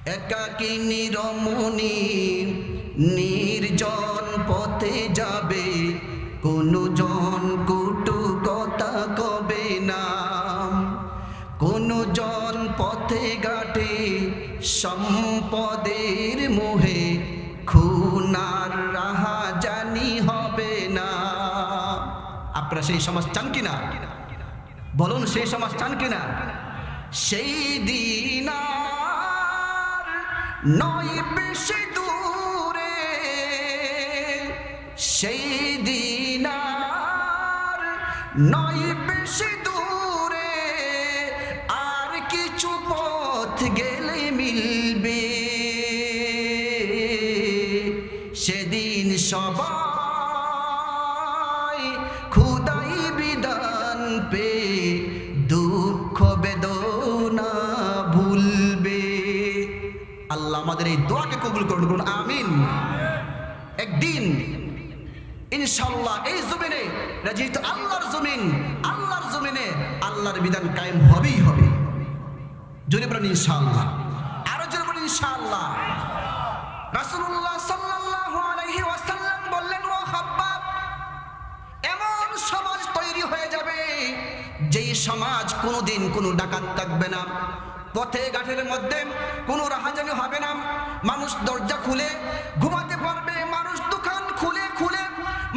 একাকিনী রমণী নির্জন পথে যাবে, কোনো জন কটু কথা কবে না। কোনো জন পথে ঘাটে সম্পদের মোহে, খুনার রাহা জানি হবে না। আপনারা সেই সমাজ চান কিনা? বলুন, সেই সমাজ চান কিনা? সেই দিন আর নয় বেশি দূরে, সেই দিন আর নয় বেশি দূরে, আর কিছু পথ গেলে মিলবে। সেদিন সবাই খুদাই বিধান পে দুঃখ বেদনা ভুলবে। আল্লাহ আমাদের এই দোয়াকে কবুল করুন, আমিন। একদিন ইনশাআল্লাহ এই জমিনে, যেহেতু আল্লাহর জমিন, আল্লাহর জমিনে আল্লাহর বিধান কায়েম হবেই হবে। জোরে বলেন ইনশাআল্লাহ, আরো জোরে বলেন ইনশাআল্লাহ। রাসূলুল্লাহ সাল্লাল্লাহু আলাইহি ওয়াসাল্লাম বললেন, ও খাব্বাব, এমন সমাজ তৈরি হয়ে যাবে যেই সমাজ কোনোদিন কোনো ডাকাত থাকবে না, পথে ঘাটের মধ্যে কোনো রাহাজানি হবে না, মানুষ দরজা খুলে ঘুমাতে পারবে, মানুষ দোকান খুলে খুলে,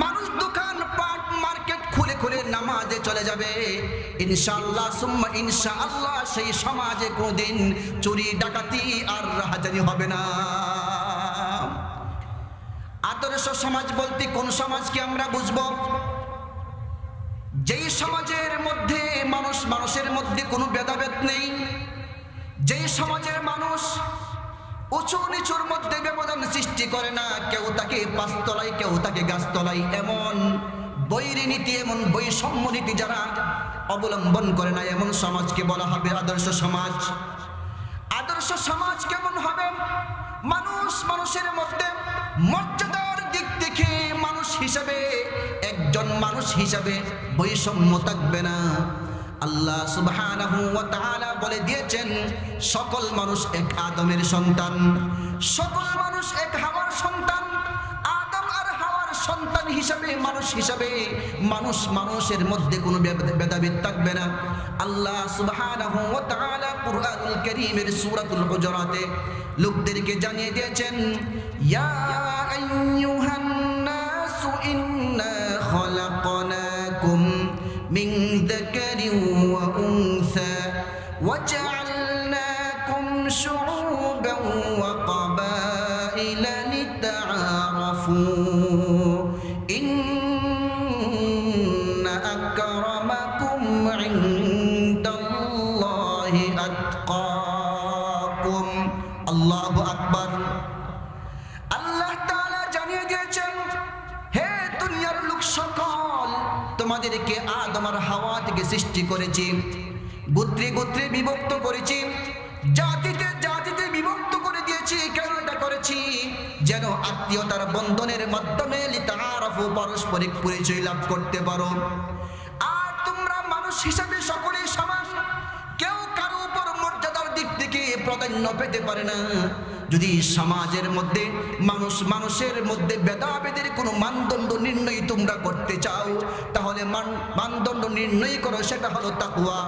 মানুষ দোকান পাট মার্কেট খুলে খুলে নামাজে চলে যাবে। ইনশাআল্লাহ সুম্মা ইনশাআল্লাহ সেই সমাজে কোনোদিন চুরি ডাকাতি আর রাহাজানি হবে না। আদর্শ সমাজ বলতে কোন সমাজকে আমরা বুঝবো? যেই সমাজের মধ্যে মানুষ মানুষের মধ্যে কোনো ভেদাভেদ নেই, যেই সমাজের মানুষ উঁচু নিচুর মধ্যে ব্যবধান সৃষ্টি করে না, কেউ তাকে পাঁচতলায় কেউ তাকে গাছতলায়, এমন বৈরীনীতি, এমন বৈষম্য নীতি যারা অবলম্বন করে না, এমন সমাজকে বলা হবে আদর্শ সমাজ। আদর্শ সমাজ কেমন হবে? মানুষ মানুষের মধ্যে মর্যাদার দিক থেকে মানুষ হিসাবে, একজন মানুষ হিসাবে বৈষম্য থাকবে না। আল্লাহ সুবহানাহু ওয়া তাআলা বলে দিয়েছেন, সকল মানুষ এক আদমের সন্তান, সকল মানুষ এক হাওয়ার সন্তান। আদম আর হাওয়ার সন্তান হিসাবে, মানুষ হিসাবে মানুষ মানুষের মধ্যে কোনো ভেদাভেদ থাকবে না। আল্লাহ সুবহানাহু ওয়া তাআলা কুরআনুল কারীমের সূরাতুল হুজুরাতে লোকদেরকে জানিয়ে দিয়েছেন, ইয়া আইয়ুহান নাসু ইন্না খালাকনাকুম মিন যাকারিন ওয়া উনসা ওয়া জাআলনাকুম শুউবান ওয়া ক্বাবাইলা লিতাআরাফু ইন্না আকরামাকুম ইনদাল্লাহি আতকাকুম। আল্লাহু আকবার। আল্লাহ তাআলা জানিয়ে দিয়েছেন, হে দুনিয়ার লোক সকল, তোমাদেরকে আদম আর হাওয়া থেকে সৃষ্টি করেছি, গোত্রে গোত্রে বিভক্ত করেছি, জাতিতে জাতিতে বিভক্ত করে দিয়েছি। কেন এটা করেছি? যেন আত্মীয়তার বন্ধনের মাধ্যমে লিতাআরাফু, পারস্পরিক পরিচয় লাভ করতে পারো। আর তোমরা মানুষ হিসাবে সকলেই সমান, কেউ কারো উপর মর্যাদার দিক থেকে প্রাধান্য পেতে পারে না। যদি সমাজের মধ্যে মানুষ মানুষের মধ্যে ভেদাভেদের কোনো মানদণ্ড নির্ণয় তোমরা করতে চাও, তাহলে মানদণ্ড নির্ণয় করো, সেটা হলো তাকওয়া।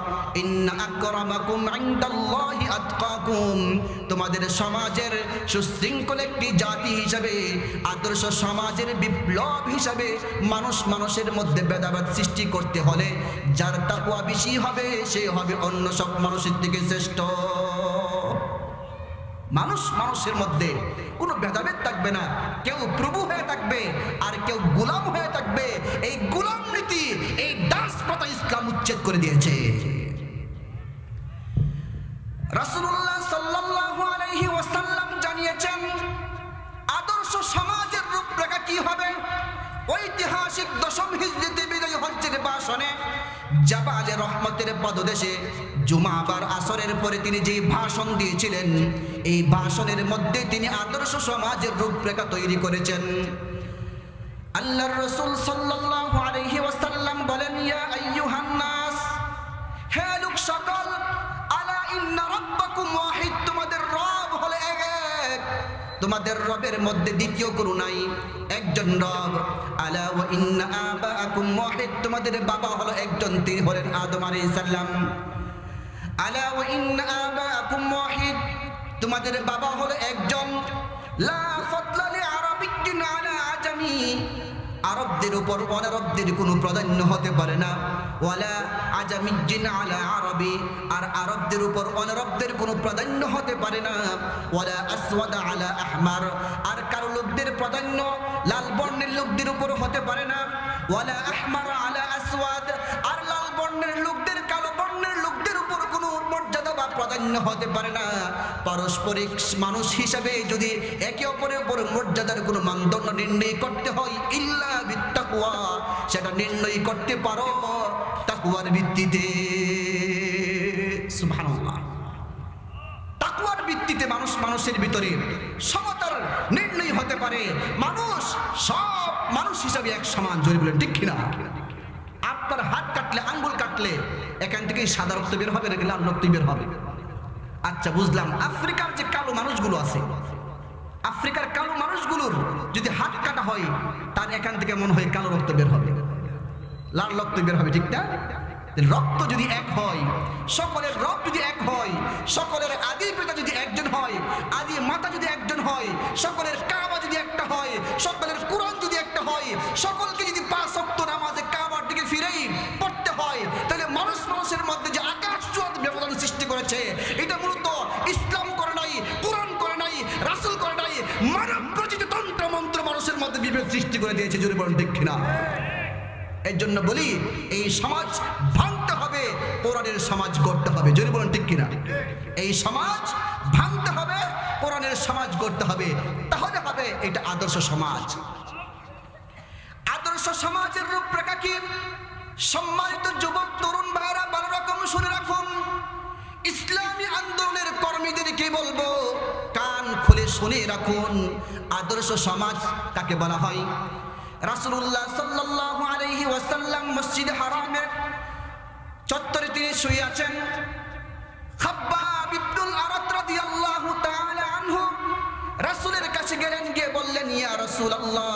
ইন্না আকরামাকুম ইনদাল্লাহি আতকাকুম। তোমাদের সমাজের সুশৃঙ্খল একটি জাতি হিসাবে, আদর্শ সমাজের বিপ্লব হিসাবে মানুষ মানুষের মধ্যে ভেদাভেদ সৃষ্টি করতে হলে যার তাকওয়া বেশি হবে সে হবে অন্য সব মানুষের থেকে শ্রেষ্ঠ। মানুষ মানুষের মধ্যে কোনো ভেদাভেদ থাকবে না, কেউ প্রভু হয়ে থাকবে আর কেউ গোলাম হয়ে থাকবে। এই গোলাম নীতি, এই দাস প্রথা ইসলাম উচ্ছেদ করে দিয়েছে। রাসূলুল্লাহ সাল্লাল্লাহু আলাইহি ওয়াসাল্লাম জানিয়েছেন, আদর্শ সমাজের রূপরেখা কি হবে? ঐতিহাসিক দশম হিজরিতে বিজয় হজ্জের ভাষণে জাবালে রহমতের পদদেশে জুমাবার আসরের পরে তিনি যে ভাষণ দিয়েছিলেন, এই ভাষণের মধ্যে তিনি আদর্শ সমাজের রূপরেখা তৈরি করেছেন। আল্লাহর রাসূল সাল্লাল্লাহু আলাইহি ওয়াসাল্লাম বলেন, ইয়া আইয়ুহান নাস, হে লোক সকল, আলা ইন্না রাব্বাকুম ওয়াহিদ, তোমাদের রব হলো এক। তোমাদের রবের মধ্যে দ্বিতীয় কোনো নাই, একজন রব। আলা ওয়া ইন্না আবাআকুম ওয়াহিদ, তোমাদের বাবা হলো একজন, তিনি হলেন আদম আলাইহিস সালাম। আলা ওয়া ইন্না আবাআকুম ওয়াহিদ, তোমাদের বাবা হলো একজন। লা ফাদলা লি আরাবিয়্যিন আলা আজামি, আরবদের উপর অনারবদের কোনো প্রাধান্য হতে পারে না। ওয়ালা আজামিয়্যিন আলা আরবি, আর আরবদের উপর অনারবদের কোনো প্রাধান্য হতে পারে না। ওয়ালা আসওয়াদ আলা আহমার, আর কারো লোকদের প্রাধান্য লাল বর্ণের লোকদের উপর হতে পারে না। ওয়ালা আহমার আলা আসওয়াদ, আর লাল বর্ণের লোকদের কালো বর্ণের লোকদের উপর কোনো মর্যাদা বা প্রাধান্য হতে পারে না। পারস্পরিক মানুষ হিসাবে যদি একে অপরের উপর মর্যাদার কোনো মানদণ্ড নির্ণয় করতে হয়, ইল্লা বিত্তাকওয়া, সেটা নির্ণয় করতে পারো তাকওয়ার ভিত্তিতে। সুবহানাল্লাহ। তাকওয়ার ভিত্তিতে মানুষের ভিতরে সমতার নির্ণয় হতে পারে। মানুষ সব মানুষ হিসাবে এক সমান, জোরে বলেন ঠিক কিনা? আপনার হাত কাটলে, আঙ্গুল কাটলে এখান থেকে সাদা রক্ত বের হবে নাকি লাল রক্ত বের হবে? আচ্ছা বুঝলাম, আফ্রিকার যে কালো মানুষগুলো আছে, আফ্রিকার কালো মানুষগুলোর যদি হাত কাটা হয়, তার এখান থেকে মনে হয় কালো রক্ত বের হবে, লাল রক্ত বের হবে, ঠিক না? রক্ত যদি এক হয়, সকলের রব যদি এক হয়, সকলের আদি পিতা যদি একজন হয়, আদি মাতা যদি একজন হয়, সকলের কাবা যদি একটা হয়, সকলের কোরআন যদি একটা হয়, সকলকে যদি 5 ওয়াক্ত নামাজে কাবার দিকে ফিরেই পড়তে হয়, তাহলে মানুষের মধ্যে যে আকাশ জোয়াত ব্যবধান সৃষ্টি করেছে, এটা মূলত ইসলাম করে নাই, কোরআন করে নাই, রাসূল করে নাই, মানব রচিত তন্ত্র মন্ত্র মানুষের মধ্যে বিভেদ সৃষ্টি করে দিয়েছে, জোরে বলেন ঠিক কিনা? এর জন্য বলি, এই সমাজ ভাঙতে হবে, কোরআনের সমাজ গড়তে হবে, জোরে বলেন ঠিক কিনা? এই সমাজ ভাঙতে হবে, কোরআনের সমাজ গড়তে হবে, তাহলে হবে এটা আদর্শ সমাজ। আদর্শ সমাজের রূপরেখা কি? সম্মানিত যুবক তরুণ ভাইরা ভালো রকম শুনে রাখুন। ইসলামী আন্দোলনের কর্মীদেরকে বলবো, কান খুলে শুনে রাখুন। আদর্শ সমাজ কাকে বলা হয়? রাসূলুল্লাহ সাল্লাল্লাহু আলাইহি ওয়াসাল্লাম মসজিদে হারামের চত্বরে তিনি শুয়ে আছেন। খাব্বাব ইবনুল আরাত রাদিয়াল্লাহু তাআলা আনহু রাসূলের কাছে গেলেন, গিয়ে বললেন, ইয়া রাসূলুল্লাহ,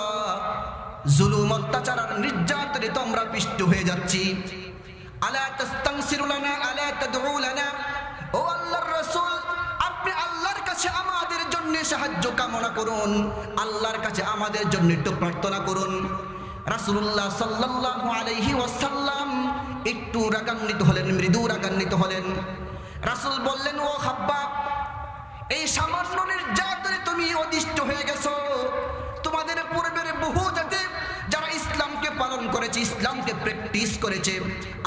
জুলুম, অত্যাচার আর নির্যাতনে তো আমরা পিষ্ট হয়ে যাচ্ছি। আলা তাস্তানসিরু লানা, আলা তাদউ লানা, ও আল্লাহর রাসূল, আপনি আল্লাহর কাছে আমাদের জন্য সাহায্য কামনা করুন, আল্লাহর কাছে আমাদের জন্য একটু প্রার্থনা করুন। রাসূলুল্লাহ সাল্লাল্লাহু আলাইহি ওয়াসাল্লাম একটু রাগান্বিত হলেন, মৃদু রাগান্বিত হলেন। রাসূল বললেন, ও খাব্বাব, এই সামান্য নির্যাতনে তুমি অতিষ্ঠ হয়ে গেছো। তোমাদের পূর্বের বহু জাতি যারা ইসলামকে পালন করেছে, ইসলামকে প্র্যাকটিস করেছে,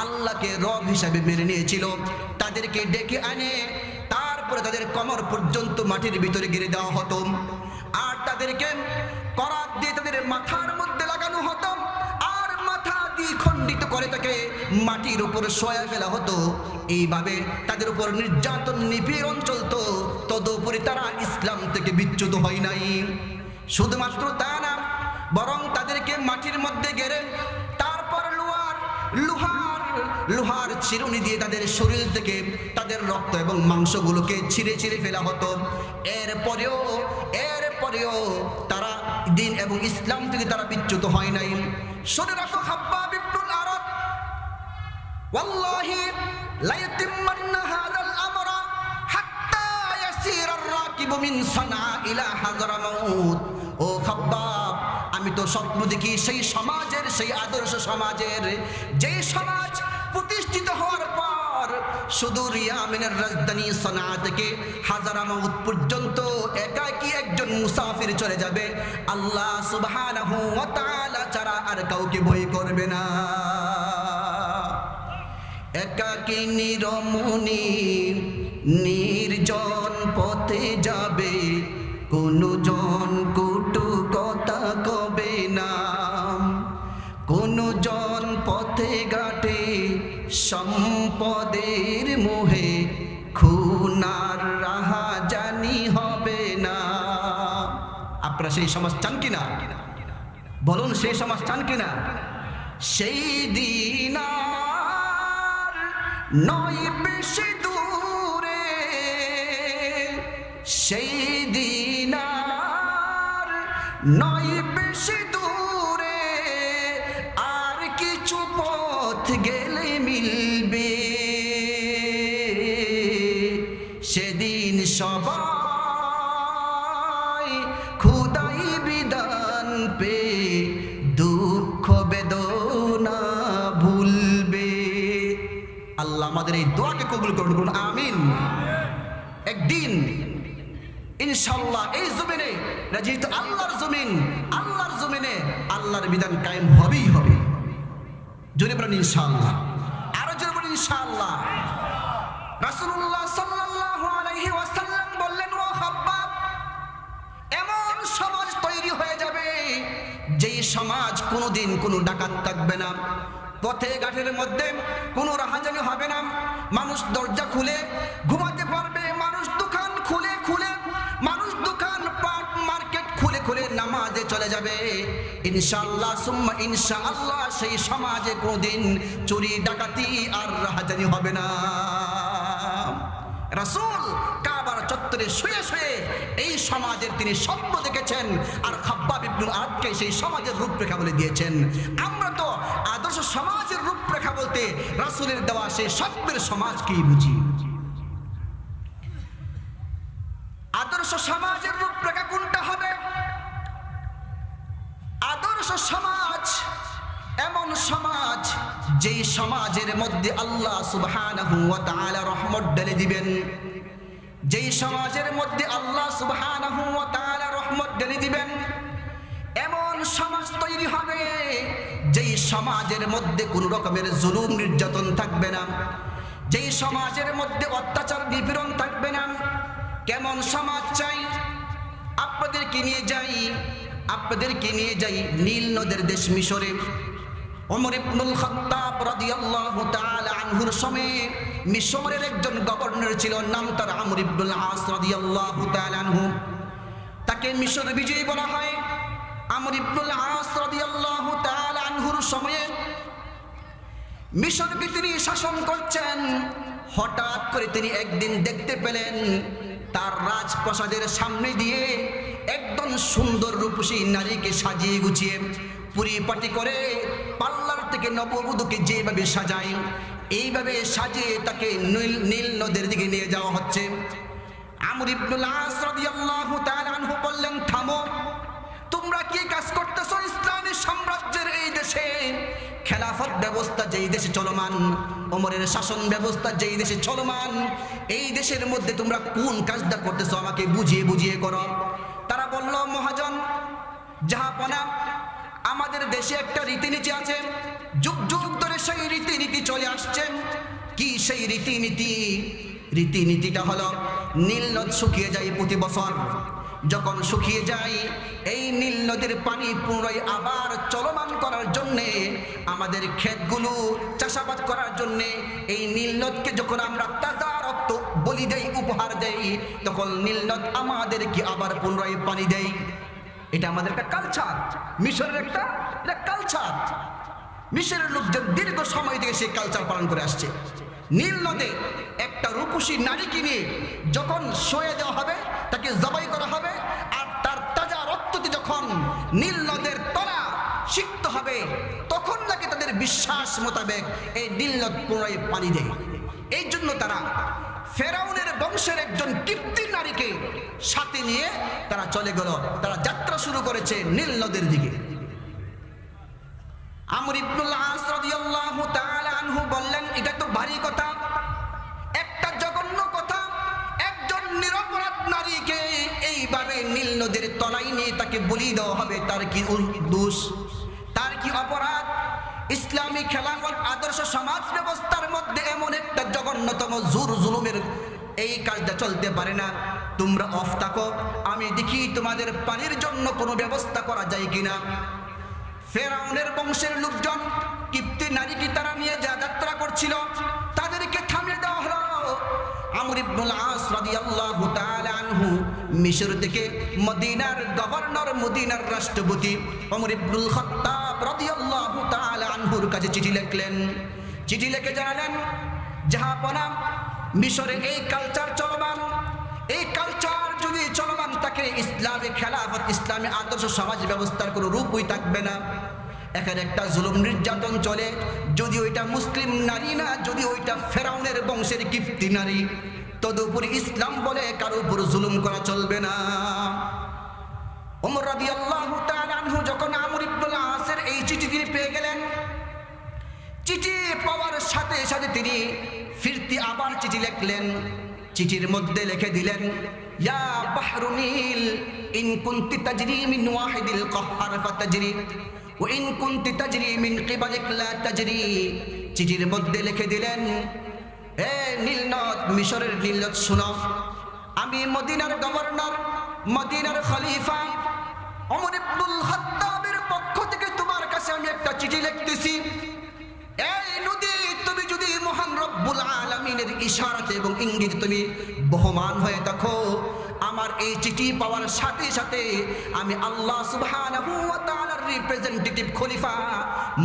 আল্লাহকে রব হিসাবে মেনে নিয়েছিল, তাদেরকে ডেকে আনে তারপরে তাদের কমর পর্যন্ত মাটির ভিতরে গিরে দেওয়া হতো, আর তাদেরকে করাত দিয়ে তাদের মাথার মধ্যে লাগানো হতো, আর মাথা দিয়ে খণ্ডিত করে তাকে মাটির উপরে শোয়া ফেলা হতো। এইভাবে তাদের উপর নির্যাতন নিপীড়ন চলতো। তদুপরি তারা ইসলাম থেকে বিচ্যুত হয় নাই। শুধুমাত্র তা না, বরং তাদেরকে মাটির মধ্যে গেড়ে তারপর লোহার চিরুনি দিয়ে তাদের শরীর থেকে তাদের রক্ত এবং মাংসগুলোকে ছিঁড়ে ছিঁড়ে ফেলা হতো। এরপরেও তারা দিন এবং ইসলাম থেকে তারা বিচ্যুত হয় নাই। শুনে রাখো খাব্বাব ইবনুল আরাত, ওয়াল্লাহি লা ইয়াতিম্মান্না হাযাল আমরা হাত্তা ইয়াসিরা আর-রাকিবু মিন সানআ ইলা হাযরামাউত। ও খাব্বাব, আমি তো স্বপ্ন দেখি সেই সমাজের, সেই আদর্শ সমাজের, যে সমাজ প্রতিষ্ঠিত হওয়ার পর সুদূর ইয়ামেনের রাজধানী সানআ থেকে হাযরামাউত পর্যন্ত একাকী একজন মুসাফির চলে যাবে, আল্লাহ সুবহানাহু ওয়া তাআলা ছাড়া আর কাউকে ভয় করবে না। একাকী নিরমণি নির্জন পথে যাবে, কোনো জন কটু কথা কবে না, কোনো জন পথে ঘাটে সম্পদের মোহে, খুনার রাহা জানি হবে না। আপনারা সেই সমাজ চান কিনা? বলুন, সেই সমাজ চান কিনা? সেই দিন আর নয় বেশি দূরে, সেই দিন নয় বেশি দূরে, আর কিছু পথ গেলে মিলবে, সেদিন সবাই খোদাই বিধান পে দুঃখ বেদনা ভুলবে। আল্লাহ আমাদের এই দোয়াকে কবুল করুন, আমিন। একদিন ইনশাআল্লাহ এই জমিনে, যেহেতু আল্লাহর জমিন, আল্লাহর জমিনে আল্লাহর বিধান কায়েম হবেই হবে। জোরে বলেন ইনশাআল্লাহ, আরো জোরে বলেন ইনশাআল্লাহ। রাসূলুল্লাহ সাল্লাল্লাহু আলাইহি ওয়াসাল্লাম বললেন, ও খাব্বাব, এমন সমাজ তৈরি হয়ে যাবে যেই সমাজ কোনোদিন কোনো ডাকাত থাকবে না, পথে ঘাটের মধ্যে কোনো রাহাজানি হবে না, মানুষ দরজা খুলে ঘুমাতে পারবে, মানুষ দোকান খুলে খুলে, মানুষ দোকান পাট মার্কেট খুলে খুলে নামাজে চলে যাবে। ইনশাআল্লাহ সুম্মা ইনশাআল্লাহ সেই সমাজে কোনোদিন চুরি ডাকাতি আর রাহাজানি হবে না। রাসূল কাবার চত্বরে শুয়ে শুয়ে এই সমাজের তিনি স্বপ্ন দেখেছেন, আর খাব্বাব ইবনুল আরাদকে সেই সমাজের রূপরেখা বলে দিয়েছেন। আমরা তো আদর্শ সমাজের রূপরেখা বলতে রাসূলের দেওয়া সেই স্বপ্নের সমাজকেই বুঝি। আদর্শ সমাজের রূপরেখা কোনটা হবে? আদর্শ সমাজ এমন সমাজ যেই সমাজের মধ্যে আল্লাহ সুবহানাহু ওয়া তাআলা রহমত ঢেলে দিবেন, যেই সমাজের মধ্যে আল্লাহ সুবহানাহু ওয়া তাআলা রহমত ঢেলে দিবেন, এমন সমাজ তৈরি হবে যেই সমাজের মধ্যে কোনো রকমের জুলুম নির্যাতন থাকবে না, যেই সমাজের মধ্যে অত্যাচার নিপীড়ন থাকবে না। কেমন সমাজ চাই? আপনাদেরকে নিয়ে যাই নীল নদের দেশ মিশরে। ওমর ইবনুল খাত্তাব রাদিয়াল্লাহু তাআলা আনহুর সময়ে মিশরের একজন গভর্নর ছিল, নাম তার আমর ইবনুল আস রাদিয়াল্লাহু তাআলা আনহু। তাকে মিশর বিজয়ী বলা হয়। আমর ইবনুল আস রাদিয়াল্লাহু তাআলা আনহুর সময়ে মিশরকে তিনি শাসন করছেন। হঠাৎ করে তিনি একদিন দেখতে পেলেন তার রাজপ্রাসাদের সামনে দিয়ে একদম সুন্দর রূপসী নারীকে সাজিয়ে গুছিয়ে পরিপাটি করে পার্লার থেকে নববধূকে যেভাবে সাজায় এইভাবে সাজিয়ে তাকে নীল নদের দিকে নিয়ে যাওয়া হচ্ছে। আমর ইবনুল আস রাদিয়াল্লাহু তাআলা আনহু বললেন, থামো, তোমরা কি কাজ করতেছো? ইসলামী সাম্রাজ্যের এই দেশে খেলাফত ব্যবস্থা যেই দেশে চলমান, ওমরের শাসন ব্যবস্থা যেই দেশে চলমান, এই দেশের মধ্যে তোমরা কোন কাজটা করতেছো আমাকে বুঝিয়ে বুঝিয়ে করো। তারা বলল, মহাজন জাহাপনা, আমাদের দেশে একটা রীতিনীতি আছে, যুগ যুগ ধরে সেই রীতিনীতি চলে আসছে। কি সেই রীতিনীতিটা হলো নীল নদ শুকিয়ে যায় প্রতি বছর। যখন শুকিয়ে যায় এই নীল নদীর পানি পুনরায় আবার চলমান করার জন্যে, আমাদের ক্ষেতগুলো চাষাবাদ করার জন্যে এই নীল নদকে যখন আমরা তাজা রক্ত বলি দেই, উপহার দেই, তখন নীল নদ আমাদেরকে আবার পুনরায় পানি দেয়। এটা আমাদের একটা কালচার, মিশরের একটা কালচার। মিশরের লোকজন দীর্ঘ সময় থেকে সেই কালচার পালন করে আসছে। নীল নদে একটা রূপসী নারীকে নিয়ে যখন শোয়ে দেওয়া হবে, তাকে জবাই করা হবে, আর তার তাজা রক্তটি যখন নীল নদের তলা সিক্ত হবে, তখন নাকি তাদের বিশ্বাস মোতাবেক এই নীল নদ পুনরায় পানি দেয়। এই জন্য তারা ফেরাউনের বংশের একজন কিপ্তি নারীকে সাথে নিয়ে তারা চলে গেল, তারা যাত্রা শুরু করেছে নীল নদের দিকে। আমর ইবনুল আস রাদিয়াল্লাহু তাআলা আনহু বললেন, এটা তো ভারী কথা, একটা জঘন্য কথা। একজন নিরপরাধ নারীকে এইভাবে নীল নদের তলায় নিয়ে তাকে বলি দেওয়া হবে, তার কি দোষ, তার কি অপরাধ? ইসলামী খেলাফত আদর্শ সমাজ ব্যবস্থার মধ্যে এমন একটা জঘন্যতম জুলুমের এই কাজটা চলতে পারে না। তোমরা অফ থাকো, আমি দেখি তোমাদের পানির জন্য কোনো ব্যবস্থা করা যায় কিনা। ফেরাউনের বংশের লোকজন কিপ্তি নারীকে তারা নিয়ে যা যাত্রা করছিল, তাদেরকে থামিয়ে দেওয়া হলো। আমর ইবনুল আস রাদিয়াল্লাহু তাআলা আনহু মিশর থেকে মদিনার গভর্নর, মদিনার রাষ্ট্রপতি ওমর ইবনুল খাত্তাব রাদিয়াল্লাহু তাআলা আনহুর কাছে চিঠি লিখলেন। চিঠি লিখে জানালেন, জাহাপনা, মিশরে এই কালচার চলমান, এই কালচার যদি চলমান থাকে ইসলামী খেলাফত, ইসলামী আদর্শ সমাজ ব্যবস্থার কোনো রূপই থাকবে না। এখানে একটা জুলুম নির্যাতন চলে, যদি ওইটা মুসলিম নারী না, যদি ওইটা ফেরাউনের বংশের কিপ্তি নারী, তদুপরি ইসলাম বলে কারো উপর জুলুম করা চলবে না। ওমর রাদিয়াল্লাহু তাআলা আনহু যখন আমর ইবনুল আসের এই চিঠি তিনি পেয়ে গেলেন, চিঠি পাওয়ার সাথে সাথে তিনি ফিরতি আবার চিঠি লিখলেন। চিঠির মধ্যে লিখে দিলেন, ইয়া বাহরুনিল ইন কুনতি তাজরি মিন ওয়াহিদিল কাহ্হার ফাতাজরি ওয়া ইন কুনতি তাজরি মিন কিবালিক লা তাজরি। চিঠির মধ্যে লিখে দিলেন, হে নীল নদ, মিশরের নীল নদ শোনো, আমি মদিনার গভর্নর, মদিনার খলিফা ওমর ইবনুল খাত্তাবের পক্ষ থেকে তোমার কাছে আমি একটা চিঠি লিখতেছি। এই নদী, তুমি যদি মহান রব্বুল আলামিনের ইশারাতে এবং ইঙ্গিতে তুমি বহমান হয়ে দেখো, আমার এই চিঠি পাওয়ার সাথে সাথে আমি আল্লাহ সুবহানাহু ওয়া তাআলার রিপ্রেজেন্টেটিভ খলিফা,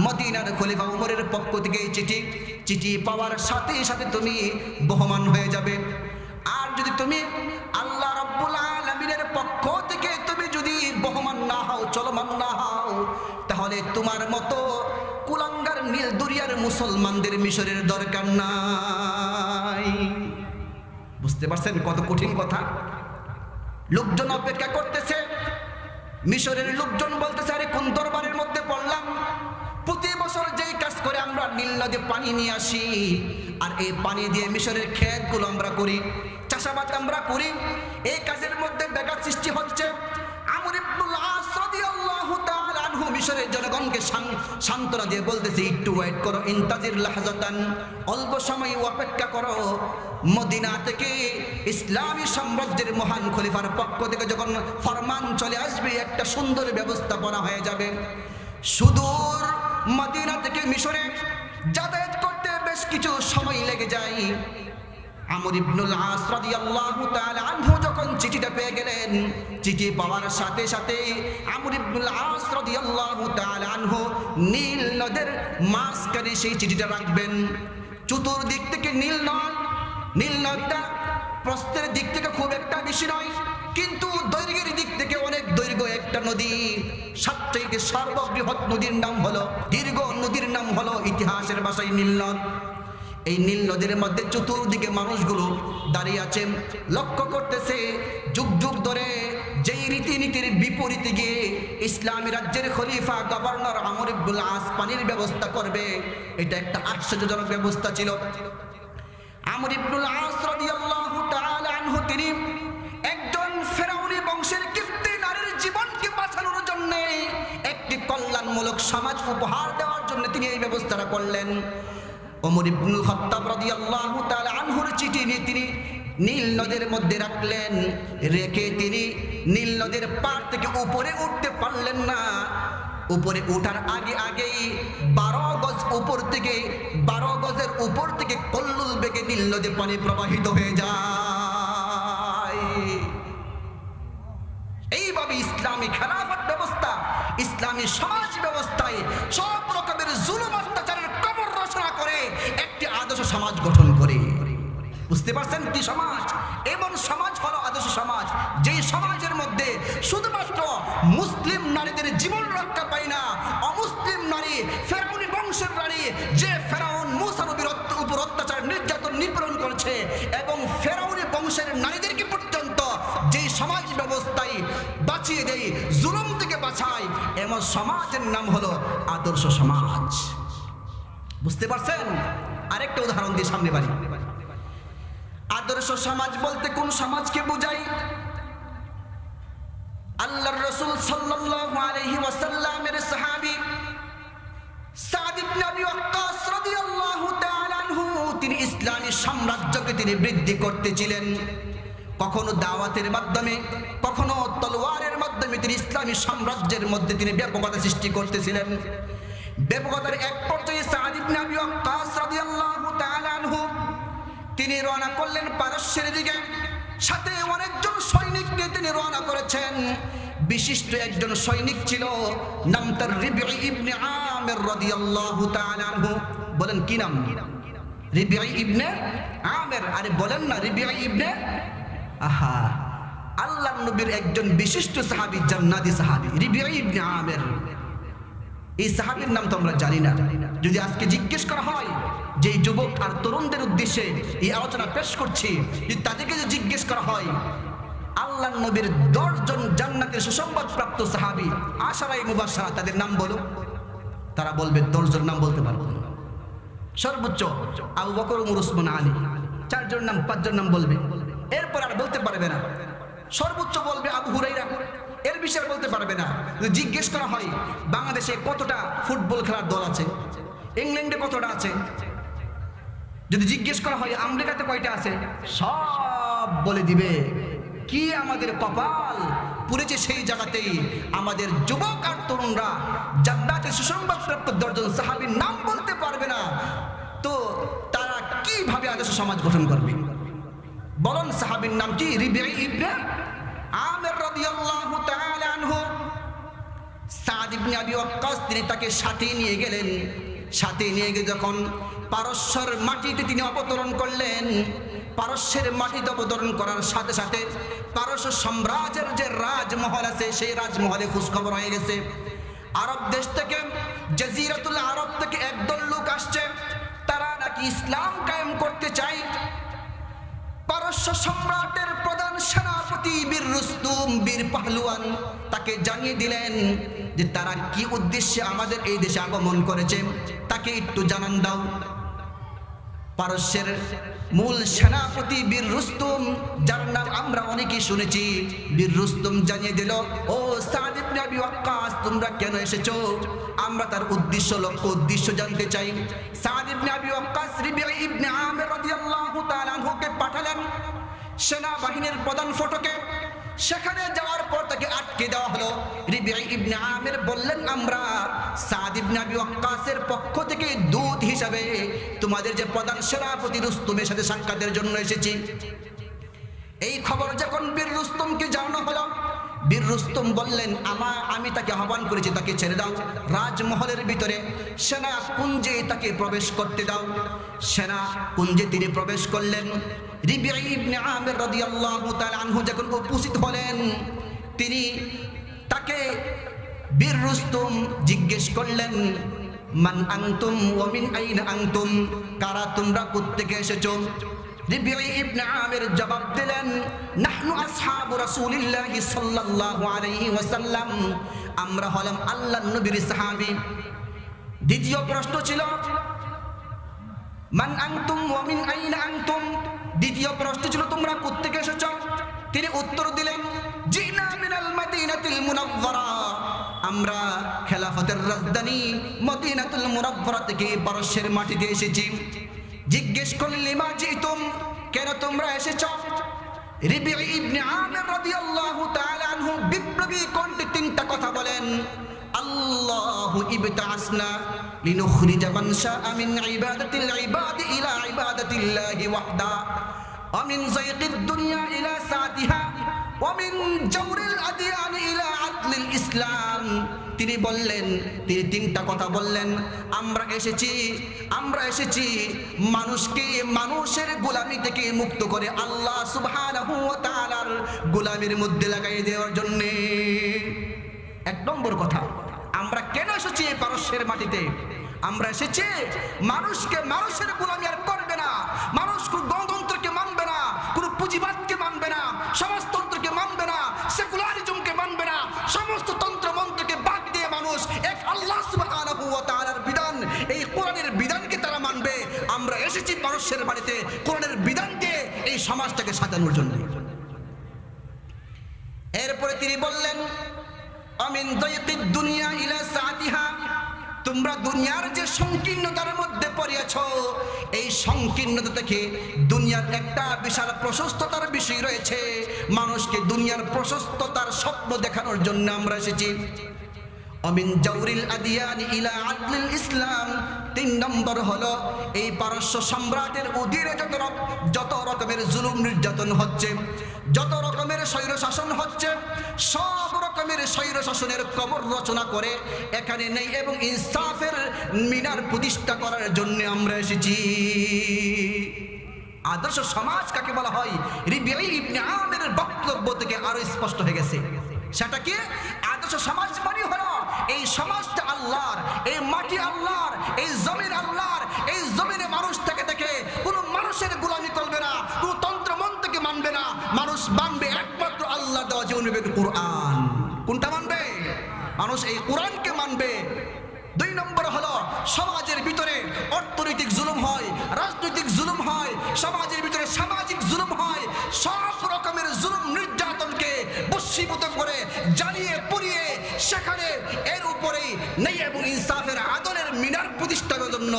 মদিনার খলিফা ওমরের পক্ষ থেকে এই চিঠি পাওয়ার সাথে সাথে তুমি বহমান হয়ে যাবে। আর যদি তুমি আল্লাহ রব্বুল আলামিনের পক্ষ থেকে তুমি যদি বহমান না হও, চলমান না হও, তাহলে তোমার মতো কুলাঙ্গার নীল দুনিয়ার মুসলমানদের মিশরের দরকার নাই। বুঝতে পারছেন কত কঠিন কথা? লোকজন অপেক্ষা করতেছে, মিশরের লোকজন বলতেছে, আরে কোন দরবারের মধ্যে পড়লাম, প্রতি বছর যেই কাজ করে আমরা নীল নদে পানি নিয়ে আসি, আর এই পানি দিয়ে মিশরের ক্ষেতগুলো আমরা করি, চাষাবাদ আমরা করি, এই কাজের মধ্যে ব্যাঘাত সৃষ্টি হচ্ছে। আমর ইবনুল আস রাদিয়াল্লাহু তাআলা আনহু মিশরের জনগণকে সান্ত্বনা দিয়ে বলতেছে, একটু ওয়েট করো, ইন্তাজির লাহজাতান, অল্প সময় অপেক্ষা করো। মদিনা থেকে ইসলামী সাম্রাজ্যের মহান খলিফার পক্ষ থেকে যখন ফরমান চলে আসবে, একটা সুন্দর ব্যবস্থাপনা হয়ে যাবে। সুদূর মদিনা থেকে মিশরে যাতায়াত করতে বেশ কিছু সময় লেগে যায়। আমর ইবনুল আস রাদিয়াল্লাহু তাআলা আনহু যখন চিঠিটা পেয়ে গেলেন, চিঠি পাওয়ার সাথে সাথে আমর ইবনুল আস রাদিয়াল্লাহু তাআলা আনহু নীল নদের মাঝখানে সেই চিঠিটা রাখবেন। চতুর্দিক থেকে নীল নদ, নীল নদটা প্রস্থের দিক থেকে খুব একটা বেশি নয়, কিন্তু দৈর্ঘ্যের দিক থেকে অনেক দৈর্ঘ্য একটা নদী। সবচেয়ে সর্ববৃহৎ নদীর নাম হলো, দীর্ঘ নদীর নাম হলো ইতিহাসের ভাষায় নীল নদ। এই নীল নদীর মধ্যে চতুর্দিকে মানুষগুলো দাঁড়িয়ে আছেন, লক্ষ্য করতেছে যুগ যুগ ধরে যেই রীতিনীতির বিপরীতে গিয়ে ইসলামী রাজ্যের খলিফা গভর্নর আমর ইবনুল আস পানির ব্যবস্থা করবে, এটা একটা আশ্চর্যজনক ব্যবস্থা ছিল। আমর ইবনুল আস রাদিয়াল্লাহু তাআলা আনহু তিনি একজন ফেরাউনি বংশের কিপ্তি নারীর জীবনকে বাঁচানোর জন্য একটি কল্যাণমূলক সমাজ উপহার দেওয়ার জন্য তিনি এই ব্যবস্থাটা করলেন। ওমর ইবনুল খাত্তাব রাদিয়াল্লাহু তাআলা আনহুর চিঠি নিয়ে তিনি নীল নদের মধ্যে রাখলেন, রেখে তিনি নীল নদের পার থেকে উপরে উঠতে পারলেন না। উপরে ওঠার আগেই 12 গজ উপর থেকে 12 গজের উপর থেকে কল্লুল বেগে নীল নদে পানি প্রবাহিত হয়ে যায়। এইভাবে ইসলামী খেলাফত ব্যবস্থা, ইসলামী সমাজ ব্যবস্থায় সব রকমের জুলুম অত্যাচারের কবর রচনা করে একটি আদর্শ সমাজ গঠন করে। বুঝতে পারছেন কি সমাজ? এমন সমাজ হলো আদর্শ সমাজ, যেই সমাজের মধ্যে শুধুমাত্র মুসলিম নারীদের জীবন রক্ষা পায় না, অমুসলিম নারী, ফেরাউনি বংশের নারী, যে ফেরাউন মূসা নবীর উপর অত্যাচার নির্যাতন নিপীড়ন করেছে, এবং ফেরাউনি বংশের নারীদেরকে পর্যন্ত যেই সমাজ ব্যবস্থায় বাঁচিয়ে দেয়, জুলুম থেকে বাঁচায়, এমন সমাজের নাম হলো আদর্শ সমাজ। বুঝতে পারছেন? আরেকটা উদাহরণ দিয়ে সামনে বাড়ি। আদর্শ সমাজ বলতে কোন সমাজকে বোঝায়? আল্লাহর রাসূল সাল্লাল্লাহু আলাইহি ওয়াসাল্লামের সাহাবী সাদ ইবনে আবি ওয়াক্কাস রাদিয়াল্লাহু তাআলা আনহু তিনি ইসলামী সাম্রাজ্যকে তিনি বৃদ্ধি করতেছিলেন। কখনো দাওয়াতের মাধ্যমে, কখনো তলোয়ারের মাধ্যমে তিনি ইসলামী সাম্রাজ্যের মধ্যে তিনি ব্যাপকতা সৃষ্টি করতেছিলেন। ব্যাপকতার এক পর্যায়ে সাদ ইবনে আবি ওয়াক্কাস রাদিয়াল্লাহু তাআলা আনহু তিনি রওনা করলেন পারস্যের দিকে, সাথে অনেকজন সৈনিক নিয়ে তিনি রওনা করেছেন। বিশিষ্ট একজন সৈনিক ছিল, নাম তার রিবিঈ ইবনে আমির রাদিয়াল্লাহু তাআলা আনহু। বলেন কি নাম? রিবিঈ ইবনে আমির। আরে বলেন না রিবিঈ ইবনে, আহা আল্লাহর নবীর একজন বিশিষ্ট সাহাবী, জান্নাতি সাহাবী রিবিঈ ইবনে আমির। এই সাহাবীর নাম তো আমরা জানি না। যদি আজকে জিজ্ঞেস করা হয় যে এই যুবক আর তরুণদের উদ্দেশ্যে এই আলোচনা পেশ করছি, যদি তাদেরকে যদি জিজ্ঞেস করা হয় আল্লাহর নবীর 10 জন জান্নাতের সুসংবাদ প্রাপ্ত সাহাবী আশারায়ে মুবাশশারা, তাদের নাম বলো, তারা বলবে 10 জন নাম বলতে পারবো না। সর্বোচ্চ আবু বকর, ওমর, ওসমান, আলী, 4 জন নাম, 5 জন নাম বলবে, এরপর আর বলতে পারবে না। সর্বোচ্চ বলবে আবু হুরায়রা, এর বিষয়ে বলতে পারবে না। যদি জিজ্ঞেস করা হয় বাংলাদেশে কতটা ফুটবল খেলার দল আছে, ইংল্যান্ডে কতটা আছে, যদি জিজ্ঞেস করা হয় আমেরিকাতে কয়টা আছে, সব বলে দিবে। কি আমাদের কপাল পুড়েছে সেই জায়গাতেই আমাদের যুবক আর তরুণরা জান্নাতের সুসংবাদপ্রাপ্ত 10 জন সাহাবীর নাম বলতে পারবে না, তো তারা কিভাবে আদর্শ সমাজ গঠন করবে? বলুন সাহাবীর নাম কি? রিবিঈ ইবনে আমির রাদিয়াল্লাহু তাআলা আনহু। সাদ ইবনে আবি ওয়াক্কাস তিনি তাকে সাথে নিয়ে গেলেন। সাথে নিয়ে গিয়ে যখন পারস্যের মাটিতে তিনি অবতরণ করলেন, পারস্যের মাটিতে অবতরণ করার সাথে সাথে পারস্য সাম্রাজ্যের যে রাজমহল আছে সেই রাজমহলে খোঁজখবর হয়ে গেছে। আরব দেশ থেকে, জাজিরাতুল আরব থেকে একদল লোক আসছে, তারা নাকি ইসলাম কায়েম করতে চায়। পারস্য সম্রাটের প্রধান সেনাপতি বীর রুস্তুম, বীর পাহলুয়ান তাকে জানিয়ে দিলেন যে তারা কি উদ্দেশ্যে আমাদের এই দেশে আগমন করেছে, তাকে একটু জানান দাও। পারস্যের মূল সেনাপতি বীর রুস্তুম, যার নাম আমরা অনেকেই শুনেছি, বীর রুস্তুম জানিয়ে দিল, ও সাদ ইবনে আবি ওয়াক্কাস, তোমরা কেন এসেছো? আমরা তার উদ্দেশ্য জানতে চাই। সাদ ইবনে আবি ওয়াক্কাস রিবিঈ ইবনে আমির রাদিয়াল্লাহু তাআলা আনহুকে পাঠালেন সেনাবাহিনীর প্রধান ফটকে। সেখানে যাওয়ার পর তাকে আটকে দেওয়া হলো। রিবিঈ ইবনে আমির বললেন, আমরা সাদ ইবনে আবি ওয়াক্কাসের পক্ষ থেকে দূত হিসাবে তোমাদের যে প্রধান সেনাপতি রুস্তুমের সাথে সাক্ষাতের জন্য এসেছি। এই খবর যখন বীর রুস্তুমকে জানানো হলো, বীর রুস্তুম বললেন, আমি তাকে আহ্বান করেছি, তাকে ছেড়ে দাও। রাজমহলের ভিতরে সেনা কুঞ্জে তাকে প্রবেশ করতে দাও। সেনা কুঞ্জে তিনি প্রবেশ করলেন। রিবিঈ ইবনে আমির রাদিয়াল্লাহু তাআলা আনহু যখন উপস্থিত হলেন, তিনি তাকে বীর রুস্তুম জিজ্ঞেস করলেন, মান আনতুম ওয়া মিন আইনা আনতুম, কারা তোমরা, কোত্থেকে এসেছো? রিবিঈ ইবনে আমির জবাব দিলেন, নাহনু আসহাবু রাসূলিল্লাহি সাল্লাল্লাহু আলাইহি ওয়াসাল্লাম, আমরা হলাম আল্লাহর নবীর সাহাবী। দ্বিতীয় প্রশ্ন ছিল মান আনতুম ওয়া মিন আইনা আনতুম, দ্বিতীয় প্রশ্ন ছিল তোমরা কোত্থেকে এসেছো? তিনি উত্তর দিলেন, জিনা মিনাল মাদিনাতিল মুনাওয়ারা, আমরা খেলাফতের রাজধানী মদিনাতুল মুনাওয়ারা থেকে পারস্যের মাটিতে এসেছি। জিজ্ঞেস করলেন, লিমা জিতুম, কেন তোমরা এসেছো? রিবিঈ ইবনে আমির রাদিয়াল্লাহু তাআলা আনহু বিপ্লবী কণ্ঠে 3টা কথা বলেন, আল্লাহু ইবতাসনা লিনুখরিজা মান শাআ মিন ইবাদাতিল ইবাদি ইলা ইবাদাতিল্লাহি ওয়াহদা ওয়া মিন যায়কিদ দুনিয়া ইলা সাআতিহা ওয়া মিন জাওরিল আদিয়ান ইলা আদলিল ইসলাম। তিনি বললেন, তিনি 3টা কথা বললেন, আমরা এসেছি মানুষকে মানুষের গোলামি থেকে মুক্ত করে আল্লাহ সুবহানাহু ওয়া তাআলার গোলামির মধ্যে লাগাই দেওয়ার জন্য। 1 নম্বর কথা, আমরা কেন এসেছি এই পারস্যের মাটিতে? আমরা এসেছি মানুষকে মানুষের গোলামি আর করবে না, মানুষ গণতন্ত্রকে মানবে না, কোনো পুঁজিবাদকে মানবে না, সমাজতন্ত্রকে মানবে না, সেকুলারিজমকে মানবে না, সমস্ত তন্ত্র মন্ত্রকে বাদ দিয়ে মানুষ এক আল্লাহ সুবহানাহু ওয়া তাআলার বিধান, এই কোরআনের বিধানকে তারা মানবে। আমরা এসেছি পারস্যের বাড়িতে কোরআনের বিধানকে এই সমাজটাকে সাজানোর জন্য। এরপরে তিনি বললেন, আমিন দায়িকিদ দুনিয়া ইলা সাআতিহা, তোমরা দুনিয়ার যে সংকীর্ণতার মধ্যে পড়েছ, এই সংকীর্ণতা থেকে দুনিয়ার একটা বিশাল প্রশস্ততার বিষয় রয়েছে, মানুষকে দুনিয়ার প্রশস্ততার স্বপ্ন দেখানোর জন্য আমরা এসেছি। আমিন জাওরিল আদিয়ান ইলা আদলিল ইসলাম, 3 নম্বর হলো এই পারস্য সম্রাটের অধীনে যত রকমের জুলুম নির্যাতন হচ্ছে, যত রকমের স্বৈর শাসন হচ্ছে, সব রকমের স্বৈর শাসনের কবর রচনা করে এখানে নেই এবং ইনসাফের মিনার প্রতিষ্ঠা করার জন্য আমরা এসেছি। আদর্শ সমাজ কাকে বলা হয় রিবিঈ ইবনে আমিরের বক্তব্য থেকে আরো স্পষ্ট হয়ে গেছে। সেটা কি? আদর্শ সমাজ মানে হলো এই সমাজটা আল্লাহর, এই মাটি আল্লাহর, এই জমিন আল্লাহর। এই জমিনে মানুষ থেকে কোনো মানুষের গোলামি করবে না, কোনো তন্ত্র মন্ত্রকে মানবে না। মানুষ মানবে একমাত্র আল্লাহ দেওয়া জীবন কোরআন। কোনটা মানবে? মানুষ এই কোরআনকে মানবে। 2 নম্বর হলো সমাজের ভিতরে অর্থনৈতিক জুলুম হয়, রাজনৈতিক জুলুম হয়, সমাজের ভিতরে সামাজিক জুলুম হয়। সব রকমের জুলুম নির্যাতনকে বশীভূত করে জ্বালিয়ে পুড়িয়ে সেখানে এর উপরেই ন্যায় এবং ইনসাফের আদলের মিনার প্রতিষ্ঠার জন্য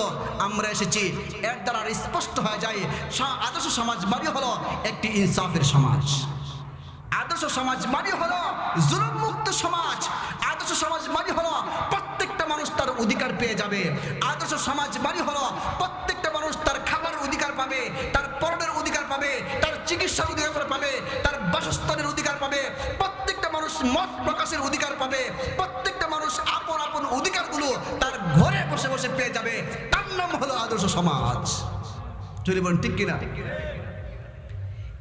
আমরা এসেছি। এর দ্বারা স্পষ্ট হয়ে যায় আদর্শ সমাজ মানে হলো একটি ইনসাফের সমাজ। আদর্শ সমাজ মানে হলো জুলুম মুক্ত সমাজ। আদর্শ সমাজ মানে হলো প্রত্যেকটা মানুষ তার অধিকার পেয়ে যাবে। আদর্শ সমাজ মানে হলো প্রত্যেকটা মানুষ তার খাবারের অধিকার পাবে, তার পরনের অধিকার পাবে, তার চিকিৎসার অধিকার পাবে, তার বাসস্থানের অধিকার পাবে। প্রত্যেকটা মানুষ মত প্রকাশের অধিকার পাবে। প্রত্যেকটা মানুষ আপন আপন অধিকারগুলো তার ঘরে বসে বসে পেয়ে যাবে। তার নাম হলো আদর্শ সমাজ। যদি বলেন ঠিক কিনা?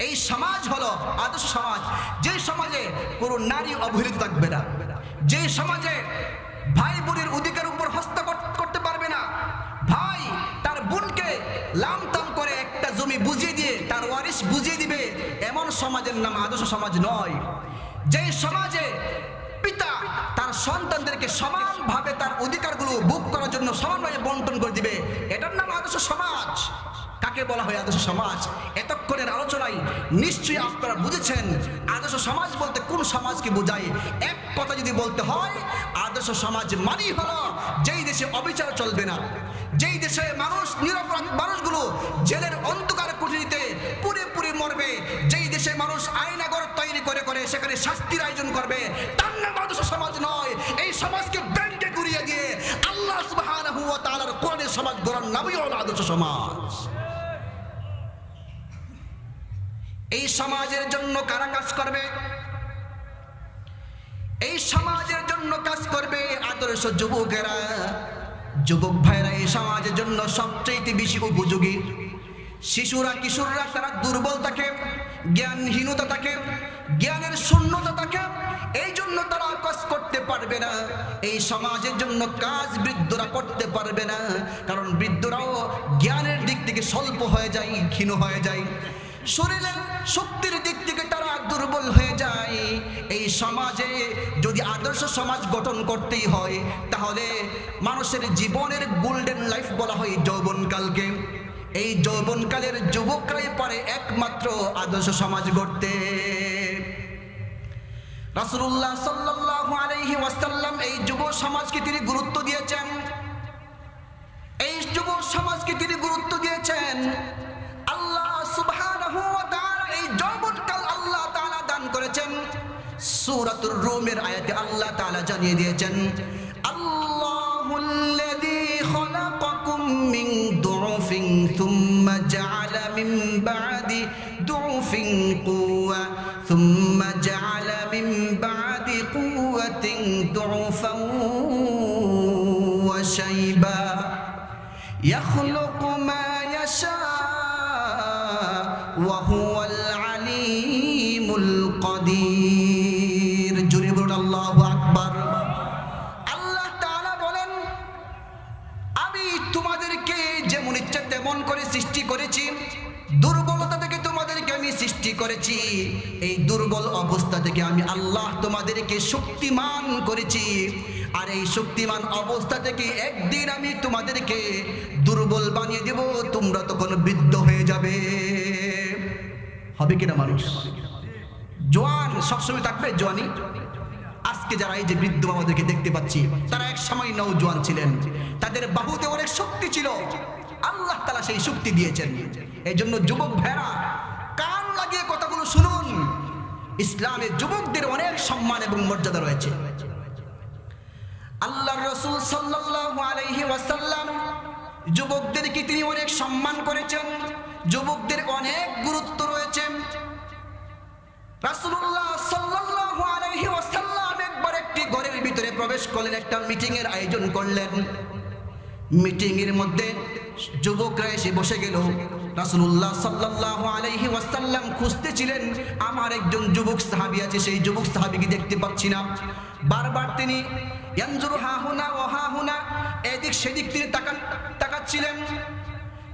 এই সমাজ হলো আদর্শ সমাজ, যে সমাজে কোনো নারী অবহেলিত থাকবে না, যে সমাজে ভাই বোনের অধিকার উপর হস্তক্ষেপ করতে পারবে না। ভাই তার বোনকে লামতাম করে একটা জমি বুঝিয়ে দিয়ে তার ওয়ারিশ বুঝিয়ে দিবে, এমন সমাজের নাম আদর্শ সমাজ নয়। যে সমাজে পিতা তার সন্তানদেরকে সমানভাবে তার অধিকারগুলো ভোগ করার জন্য সমানভাবে বন্টন করে দিবে, এটার নাম আদর্শ সমাজ। কাকে বলা হয় আদর্শ সমাজ? এতক্ষণের আলোচনায় নিশ্চয়ই আপনারা বুঝেছেন আদর্শ সমাজ বলতে কোন সমাজকে বোঝায়। এক কথা যদি বলতে হয়, আদর্শ সমাজ মানেই হলো যেই দেশে অবিচার চলবে না, যেই দেশে মানুষ নিরপরাধ মানুষগুলো জেলের অন্ধকার কুঠুরিতে পুড়ে পুড়ে মরবে, যেই দেশে মানুষ আইনাগর তৈরি করে করে সেখানে শাস্তির আয়োজন করবে, তার নাম আদর্শ সমাজ নয়। এই সমাজকে ব্যান্ডে ঘুরিয়ে দিয়ে আল্লাহ সুবহানাহু ওয়া তাআলার কোরআনের সমাজ গড়ার নামই হলো আদর্শ সমাজ। এই সমাজের জন্য কারা কাজ করবে? এই সমাজের জন্য কাজ করবে আদর্শ যুবকেরা, যুবক ভাইরা এই সমাজের জন্য সবচেয়ে বেশি উপযোগী। শিশুরা কিশোররা তারা দুর্বল থাকে, জ্ঞানহীনতা থাকে, জ্ঞানের শূন্যতা থাকে, এই জন্য তারা কাজ করতে পারবে না। এই সমাজের জন্য কাজ বৃদ্ধরা করতে পারবে না, কারণ বৃদ্ধরাও জ্ঞানের দিক থেকে স্বল্প হয়ে যায়, ক্ষীণ হয়ে যায়, শরীরের শক্তির দিক থেকে তারা দুর্বল হয়ে যায়। এই সমাজে যদি আদর্শ সমাজ গঠন করতেই হয়, তাহলে মানুষের জীবনের গোল্ডেন লাইফ বলা হয় যৌবনকালকে। এই যৌবনকালের যুবকরাই পারে একমাত্র আদর্শ সমাজ গড়তে। রাসূলুল্লাহ সাল্লাল্লাহু আলাইহি ওয়াসাল্লাম এই যুব সমাজকে তিনি গুরুত্ব দিয়েছেন। এই যুব সমাজকে তিনি গুরুত্ব দিয়েছেন। আল্লাহ সুবহানাহু ওয়া তাআলা এই যৌবনকাল আল্লাহ তাআলা দান করেছেন। সূরাতুর রুমের আয়াতে আল্লাহ তাআলা জানিয়ে দিয়েছেন, আল্লাহুল্লাযী খালাকাকুম মিন দুউফিন সুম্মা জাআলা মিন বা'দি দুউফিন কুওয়া সুম্মা জাআলা মিন বা'দি কুওয়াতিন দুউফান ওয়া শাইবা ইয়াখলুকু মা ইয়াশা ওয়া হুয়াল আলীমুল কাদির। জোরে বলুন আল্লাহু আকবার। আল্লাহ তাআলা বলেন, আমি তোমাদেরকে যেমন ইচ্ছা তেমন করে সৃষ্টি করেছি, দুর্বলতা থেকে তোমাদেরকে আমি সৃষ্টি করেছি, এই দুর্বল অবস্থা থেকে আমি আল্লাহ তোমাদেরকে শক্তিমান করেছি, আর এই শক্তিমান অবস্থা থেকে একদিন আমি তোমাদেরকে দুর্বল বানিয়ে দেব, তোমরা তখন বৃদ্ধ হয়ে যাবে। হবে কিনা মানুষ? জোয়ান সবসময় থাকবে জোয়ানি? আজকে যারা এই যে বৃদ্ধ বাবাদেরকে দেখতে পাচ্ছি, তারা এক সময় নওজোয়ান ছিলেন, তাদের বাহুতে অনেক শক্তি ছিল, আল্লাহ তাআলা সেই শক্তি দিয়েছেন। এই জন্য যুবক ভাইরা কান লাগিয়ে কথাগুলো শুনুন। ইসলামে যুবকদের অনেক সম্মান এবং মর্যাদা রয়েছে। আল্লাহর রাসূল সাল্লাল্লাহু আলাইহি ওয়াসাল্লাম যুবকদেরকে তিনি অনেক সম্মান করেছেন, যুবকদের অনেক গুরুত্ব রয়েছে। রাসূলুল্লাহ সাল্লাল্লাহু আলাইহি ওয়াসাল্লাম একবার একটি ঘরের ভিতরে প্রবেশ করলেন, একটা মিটিং এর আয়োজন করলেন। মিটিং এর মধ্যে যুবকরা এসে বসে গেল। রাসূলুল্লাহ সাল্লাল্লাহু আলাইহি ওয়াসাল্লাম খুঁজতেছিলেন আমার একজন যুবক সাহাবী আছে, সেই যুবক সাহাবীকে দেখতে পাচ্ছি না। বারবার তিনি ইয়ানজুরু হাহুনা ওয়া হাহুনা, এদিক সেদিক তিনি তাকাচ্ছিলেন।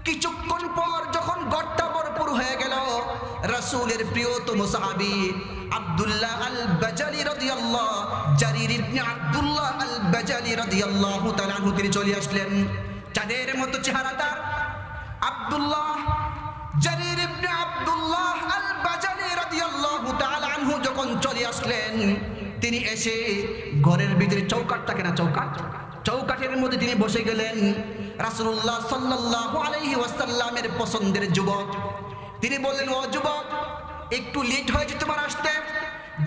কিছুক্ষণ পর যখন গড়টা ভরপুর হয়ে গেল, রাসূলের প্রিয়তম সাহাবী আব্দুল্লাহ আল বাজালি রাদিয়াল্লাহু, জারির ইবনে আব্দুল্লাহ আল বাজালি রাদিয়াল্লাহু তাআলা আনহু তিনি চলে আসলেন। চাঁদের মতো চেহারাদার আব্দুল্লাহ, জারির ইবনে আব্দুল্লাহ আল বাজালি রাদিয়াল্লাহু তাআলা আনহু যখন চলে আসলেন, তিনি এসে ঘরের ভিতরে চৌকাঠের মধ্যে তিনি বসে গেলেন। রাসূলুল্লাহ সাল্লাল্লাহু আলাইহি ওয়াসাল্লামের পছন্দের যুবক, তিনি বললেন, ও যুবক, একটু লেট হয়েছে তোমার আসতে,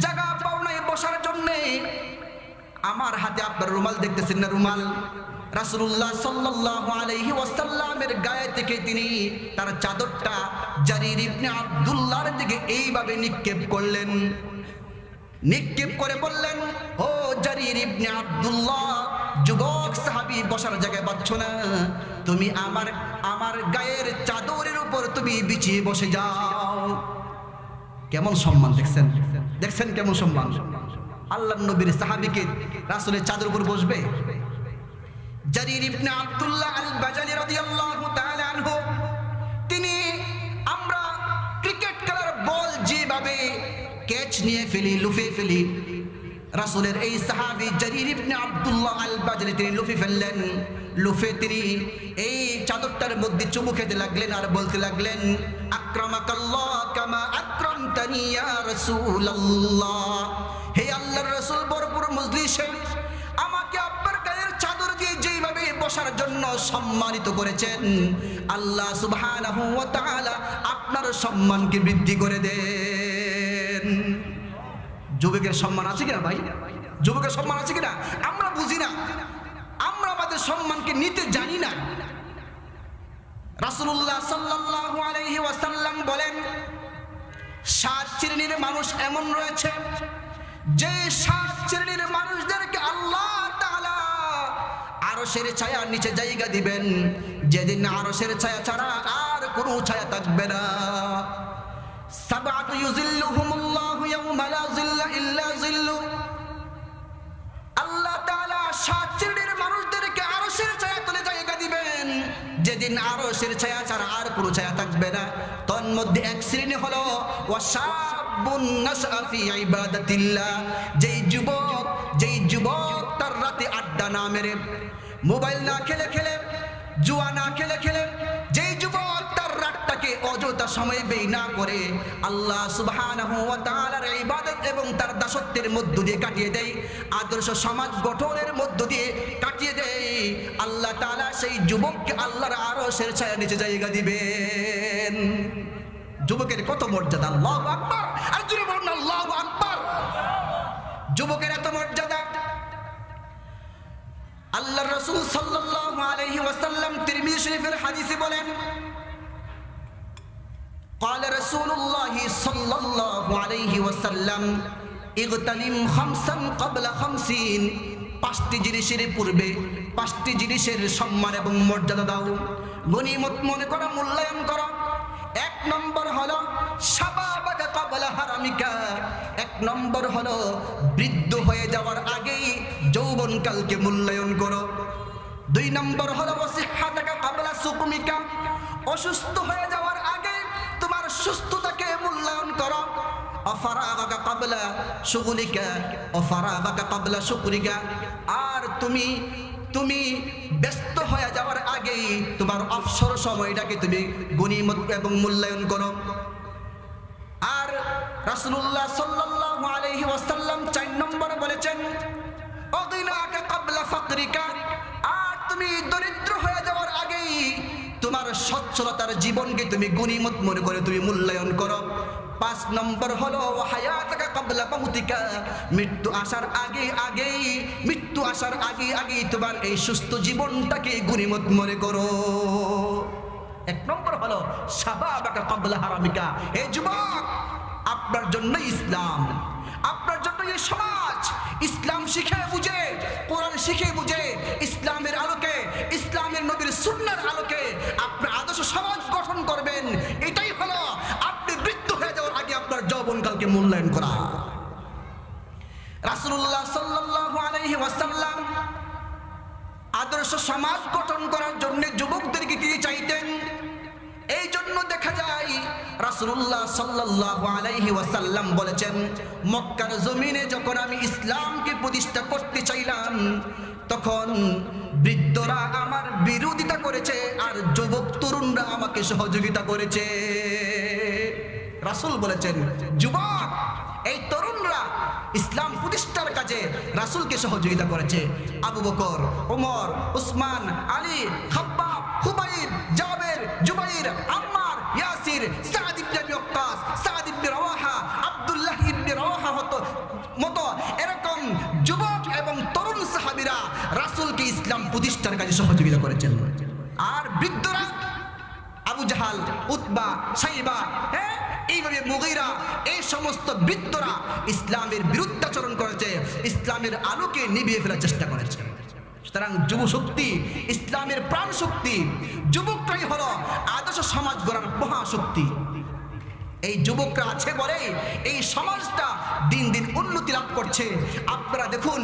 জায়গা পাও নাই বসার জন্যে। আমার হাতে আপনার রুমাল দেখতেছেন না, রুমাল। রাসূলুল্লাহ সাল্লাল্লাহু আলাইহি ওয়াসাল্লামের গায়ে থেকে তিনি তার চাদরটা জারির ইবনে আব্দুল্লাহর দিকে এইভাবে নিক্ষেপ করলেন। নিক্ষেপ করে বললেন, ও জারির ইবনে আব্দুল্লাহ, যুবক সাহাবী, বসার জায়গায় পাচ্ছ না, তুমি আমার গায়ের চাদরের উপর তুমি বিছিয়ে বসে যাও। কেমন সম্মান দেখছেন কেমন সম্মান। আল্লাহর নবীর সাহাবীকে রাসূলের চাদর উপর বসবে। জারির ইবনে আব্দুল্লাহ আল বাজালি রাদিয়াল্লাহু তাআলা আনহু, তিনি আমরা ক্রিকেট খেলার বল যেভাবে ক্যাচ নিয়ে ফেলি, লুফে ফেলি, রাসূলের এই সাহাবী জারির ইবনে আব্দুল্লাহ আল বাজালি তিনি লুফে ফেললেন। লুফে তিনি এই চাদরটার মধ্যে চুমু খেতে লাগলেন আর বলতে লাগলেন, আকরামাকাল্লাহ কামা আকরামতানি ইয়া রাসূলুল্লাহ, হে আল্লাহর রাসূল, ভরপুর মজলিসে আমাকে আপনার গায়ের চাদর দিয়ে যেভাবে বসার জন্য সম্মানিত করেছেন, আল্লাহ সুবহানাহু ওয়া তাআলা আপনার সম্মানকে বৃদ্ধি করে দেন। যুবকের সম্মান আছে কিনা ভাই? যুবকের সম্মান আছে কিনা? আমরা বুঝি না, আমরা আমাদের সম্মানকে নিতে জানি না। রাসূলুল্লাহ সাল্লাল্লাহু আলাইহি ওয়াসাল্লাম বলেন, 7 শ্রেণীর মানুষ এমন রয়েছে যে 7 শ্রেণীর মানুষদেরকে আল্লাহ তাআলা আরশের ছায়ার নিচে জায়গা দিবেন, যেদিন আরশের ছায়া ছাড়া আর কোনো ছায়া থাকবে না। সাবআতু ইউযিল্লুহুমুল্লাহু ইয়াওমা লা যিল্লা ইল্লা যিল্লু, আল্লাহ তাআলা 7 শ্রেণীর মানুষদেরকে আরশের ছায়া তলে জায়গা দিবেন, যেদিন আরশের ছায়া ছাড়া আর কোনো ছায়া থাকবে না। তন্মধ্যে এক শ্রেণী হলো ওয়াশাবুন নাশআ ফি ইবাদাতিল্লাহ, যেই যুবক তার রাতে আড্ডা না মেরে, মোবাইল না খেলে, জুয়া না খেলে, যেই যুবক তার রাতটাকে অযথা সময় ব্যয় না করে আল্লাহ সুবহানাহু ওয়া তাআলার ইবাদত এবং তার দাসত্বের মধ্য দিয়ে কাটিয়ে দেয়, আদর্শ সমাজ গঠনের মধ্য দিয়ে কাটিয়ে দেয়, আল্লাহ তাআলা সেই যুবককে আল্লাহর আরশের ছায়ার নিচে জায়গা দিবেন। যুবকের কত মর্যাদা! আল্লাহু আকবার! আর জোরে বলুন আল্লাহু আকবার! যুবকের এত মর্যাদা। আল্লাহর রাসূল সাল্লাল্লাহু আলাইহি ওয়াসাল্লাম তিরমিজি শরীফের হাদিসে বলেন, قال رسول الله صلى الله عليه وسلم اغتنم خمسا قبل خمسين, 5টি জিনিসের পূর্বে 5টি জিনিসের সম্মান এবং মর্যাদা দাও, গনিমত মনে করো, মূল্যায়ন করো। 1 নম্বর হলো শাবাবাকা ক্বাবলা হারামিকা, 1 নম্বর হলো বৃদ্ধ হয়ে যাওয়ার আগেই যৌবনকালকে মূল্যায়ন করো। 2 নম্বর হলো ওয়াসিহাতাকা ক্বাবলা সুকমিকা, অসুস্থ হয়ে যাওয়ার আগে তোমার সুস্থতাকে মূল্যায়ন করো। অফারাগাকা ক্বাবলা শুগুলিকা অফারাগাকা ক্বাবলা শুকরিকা, আর তুমি ব্যস্ত হয়ে যাওয়ার আগেই তোমার অবসর সময়টাকে তুমি গনিমত এবং মূল্যায়ন করো। আর রাসূলুল্লাহ সাল্লাল্লাহু আলাইহি ওয়াসাল্লাম 4 নম্বরে বলেছেন, অগিনাকা ক্বাবলা ফাকরিকা, আর তুমি দরিদ্র হয়ে যাওয়ার আগেই তোমার সচ্ছলতার জীবনকে তুমি গনিমত মনে করে তুমি মূল্যায়ন করো। 5 নম্বর হলো হায়াতাকা ক্বাবলা মাউতিকা, মৃত্যু আসার আগে তোমার এই সুস্থ জীবনটাকে গনিমত মনে করো। 1 নম্বর হলো শাবাবাকা ক্বাবলা হারামিকা, হে যুবক, আপনার জন্য ইসলাম, আপনার জন্য এই সমাজ ইসলাম শিখে বুঝে, কোরআন শিখে বুঝে, ইসলামের আলোকে, ইসলামের নবীর সুন্নাহর আলোকে আপনার আদর্শ সমাজ গঠন করবেন। আদর্শকে মূল্যায়ন করা। রাসূলুল্লাহ সাল্লাল্লাহু আলাইহি ওয়াসাল্লাম আদর্শ সমাজ গঠন করার জন্য যুবকদেরকে তিনি চাইতেন। এই জন্য দেখা যায় রাসূলুল্লাহ সাল্লাল্লাহু আলাইহি ওয়াসাল্লাম বলেছেন, মক্কার জমিনে যখন আমি ইসলামকে প্রতিষ্ঠা করতে চাইলাম তখন বৃদ্ধরা আমার বিরোধিতা করেছে আর যুবক তরুণরা আমাকে সহযোগিতা করেছে। রাসূল বলেছেন, যুবক এই তরুণরা ইসলাম প্রতিষ্ঠার কাজে রাসূলকে সহযোগিতা করেছে। আবু বকর, ওমর, উসমান, আলী, খাব্বাব, খুবাইব, জাবের, জুবাইর, আম্মার, ইয়াসির, সাদ ইবনে আবি ওয়াক্কাস, সাদ ইবনে রাওয়াহা, আব্দুল্লাহ ইবনে রাওয়াহা মতো এরকম যুবক এবং তরুণ সাহাবীরা রাসূলকে ইসলাম প্রতিষ্ঠার কাজে সহযোগিতা করেছেন। আর বৃদ্ধরা আবু জাহাল, উতবা, সাইবা, এইভাবে মুগীরা, এই সমস্ত বৃদ্ধরা ইসলামের বিরুদ্ধাচরণ করেছে, ইসলামের আলোকে নিভিয়ে ফেলার চেষ্টা করেছে। সুতরাং যুব শক্তি ইসলামের প্রাণ শক্তি, যুবকরাই হলো আদর্শ সমাজ গড়ার মহাশক্তি। এই যুবকরা আছে বলে এই সমাজটা দিন দিন উন্নতি লাভ করছে। আপনারা দেখুন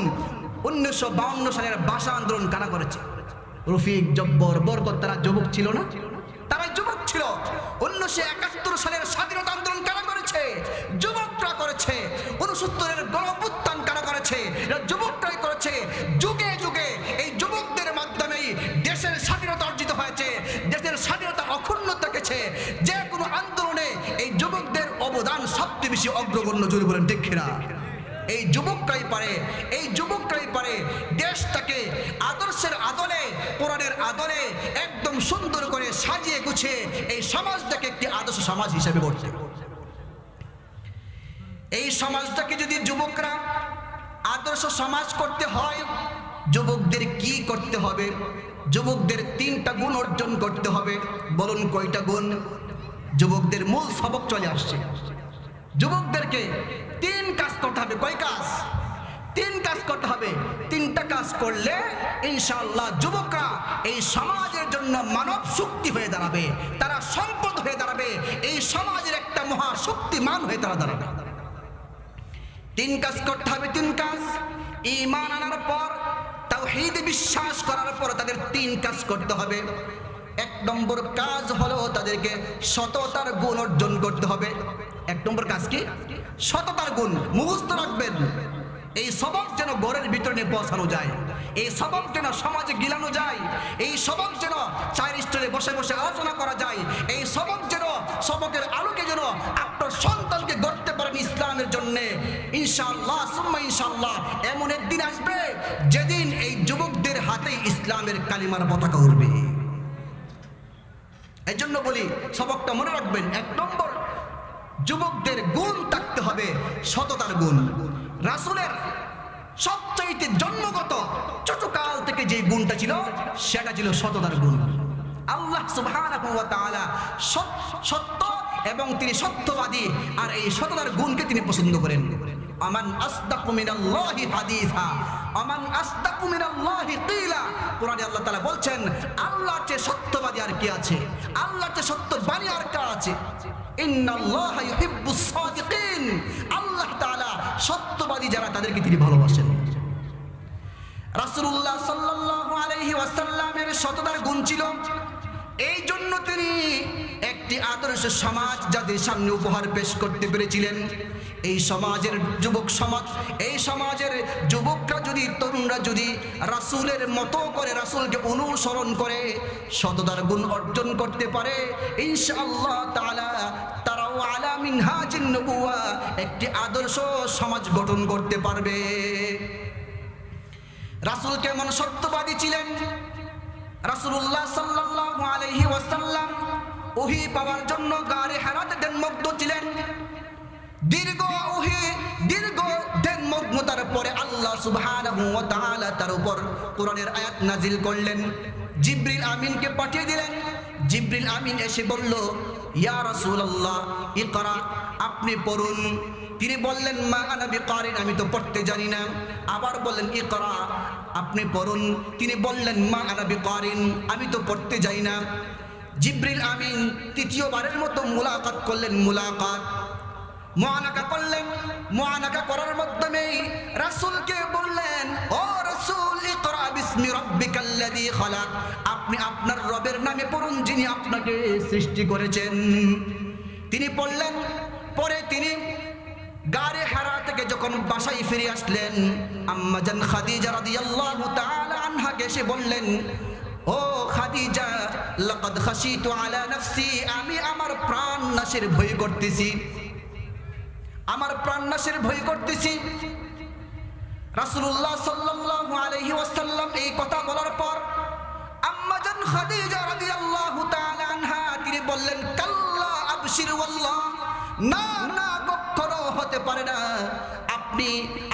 1952 সালের ভাষা আন্দোলন কারা করেছে? রফিক, জব্বর, বরকত, তারা যুবক ছিল না? তারা যুবক ছিল। 1971 সালের স্বাধীনতা আন্দোলন কারা করেছে? যুবকরা করেছে। 69-এর গণঅভ্যুত্থান কারা করেছে? যুবকরাই করেছে। যুগে যুগে এই যুবকদের মাধ্যমেই দেশের স্বাধীনতা অর্জিত হয়েছে, দেশের স্বাধীনতা অক্ষুণ্ণ থেকেছে। যে কোনো আন্দোলনে এই যুবকদের অবদান সবচেয়ে বেশি অগ্রগণ্য, জোরে বলেন ঠিক কিনা? এই যুবকরাই পারে, এই যুবকরাই পারে দেশটাকে আদর্শের আদলে, কোরআনের আদলে একদম সুন্দর করে সাজিয়ে গুছিয়ে এই সমাজটাকে একটি আদর্শ সমাজ হিসেবে গড়তে। এই সমাজটাকে যদি যুবকরা আদর্শ সমাজ করতে হয়, যুবকদের কি করতে হবে? যুবকদের 3টা গুণ অর্জন করতে হবে। বলুন কয়টা গুণ? যুবকদের মূল সবক চলে আসছে। যুবকদেরকে 3 কাজ করতে হবে। কয় কাজ? 3 কাজ করতে হবে। 3টা কাজ করলে ইনশাআল্লাহ যুবকরা এই সমাজের জন্য মানব শক্তি হয়ে দাঁড়াবে, তারা সম্পদ হয়ে দাঁড়াবে, এই সমাজের একটা মহাশক্তিমান হয়ে তারা দাঁড়াবে। 3 কাজ করতে হবে। 3 কাজ। ঈমান আনার পর, তাওহীদে বিশ্বাস করার পর তাদের 3 কাজ করতে হবে। 1 নম্বর কাজ হলো তাদেরকে সততার গুণ অর্জন করতে হবে। 1 নম্বর কাজ কি? সততার গুণ। মুখস্থ রাখবেন। এই সবক যেন ঘরের ভিতরে পৌঁছানো যায়, এই সবক যেন সমাজে গিলানো যায়, এই সবক যেন চায়ের স্টলে বসে বসে আলোচনা করা যায়, এই সবক যেন, সবকের আলোকে যেন আপনার সন্তানকে গড়তে পারেন ইসলামের জন্য। ইনশাআল্লাহ সুম্মা ইনশাআল্লাহ এমন একদিন আসবে যেদিন এই যুবকদের হাতে ইসলামের কালিমার পতাকা উড়বে। এই জন্য বলি সবকটা মনে রাখবেন। 1 নম্বর, যুবকদের গুণ থাকতে হবে সততার গুণ। রাসূলের সবচাইতে জন্মগত ছোটকাল থেকে যে গুণটা ছিল সেটা ছিল সততার গুণ। আল্লাহ সুবহানাহু ওয়া তাআলা সত্য এবং তিনি সত্যবাদী, আর এই সততার গুণকে তিনি পছন্দ করেন। আমান আসদাকু মিনাল্লাহি হাদিসা, আমান আসদাকু মিনাল্লাহি কিলা। কোরআনে আল্লাহ তাআলা বলছেন, আল্লাহর চেয়ে সত্যবাদী আর কে আছে? আল্লাহর চেয়ে সত্যবাদী আর কে আছে? ইন্নাল্লাহা ইউহিব্বুস সাদিকিন। আল্লাহ তাআলা সত্যবাদী যারা তাদেরকে তিনি ভালোবাসেন। রাসূলুল্লাহ সাল্লাল্লাহু আলাইহি ওয়াসাল্লামের সততার গুণ ছিল। এই জন্য তিনি একটি আদর্শ সমাজ যাদের সামনে উপহার পেশ করতে পেরেছিলেন। এই সমাজের যুবক সমাজ, এই সমাজের যুবকরা যদি, তরুণরা যদি রাসূলের মতো করে, রাসূলকে অনুসরণ করে সততার গুণ অর্জন করতে পারে, ইনশাআল্লাহ তাআলা তারাও আলা মিনহাজিন নবুওয়া একটি আদর্শ সমাজ গঠন করতে পারবে। রাসূল কেমন সত্যবাদী ছিলেন? রাসূলুল্লাহ সাল্লাল্লাহু আলাইহি ওয়াসাল্লাম ওহী পাওয়ার জন্য গারে হেরাতে ধ্যানমগ্ন ছিলেন। দীর্ঘ ধ্যানমগ্নতার পরে আল্লাহ সুবহানাহু ওয়া তাআলা তার উপর কোরআনের আয়াত নাজিল করলেন। জিবরিল আমিনকে পাঠিয়ে দিলেন। জিবরিল আমিন এসে বলল, ইয়া রাসূলুল্লাহ ইকরা, আপনি পড়ুন। তিনি বললেন, মা আনা বিকারিন, আমি তো পড়তে জানি না। আবার বললেন, ইকরা, আপনি পড়ুন। তিনি বললেন, মা আনা বিকারিন, আমি তো পড়তে জানি না। জিবরিল আমিন তৃতীয়বারের মতো মুলাকাত করলেন। মুলাকাত মুআনাকা করলেন। মুআনাকা করার মাধ্যমে রাসূলকে বললেন, ও রাসূল, ইকরা বিসমি রাব্বিকাল্লাযী খালাক, আপনি আপনার রবের নামে পড়ুন যিনি আপনাকে সৃষ্টি করেছেন। তিনি পড়লেন। পরে তিনি গারে হেরা থেকে যখন বাসায় ফিরে আসলেন, আম্মা জান খাদিজা রাদিয়াল্লাহু তাআলা আনহাকে এসে বললেন, ও খাদিজা, লাকাদ খাশিতু আলা নাফসি, আমি আমার প্রাণ নাশের ভয় করতেছি, আমার প্রাণ নাশের ভয় করতেছি। রাসূলুল্লাহ সাল্লাল্লাহু আলাইহি ওয়াসাল্লাম এই কথা বলার পর আম্মা জান খাদিজা রাদিয়াল্লাহু তাআলা আনহা তিনি বললেন, কাল্লা আবশির ওয়াল্লাহ, না না, কখনো হতে পারে না, আপনি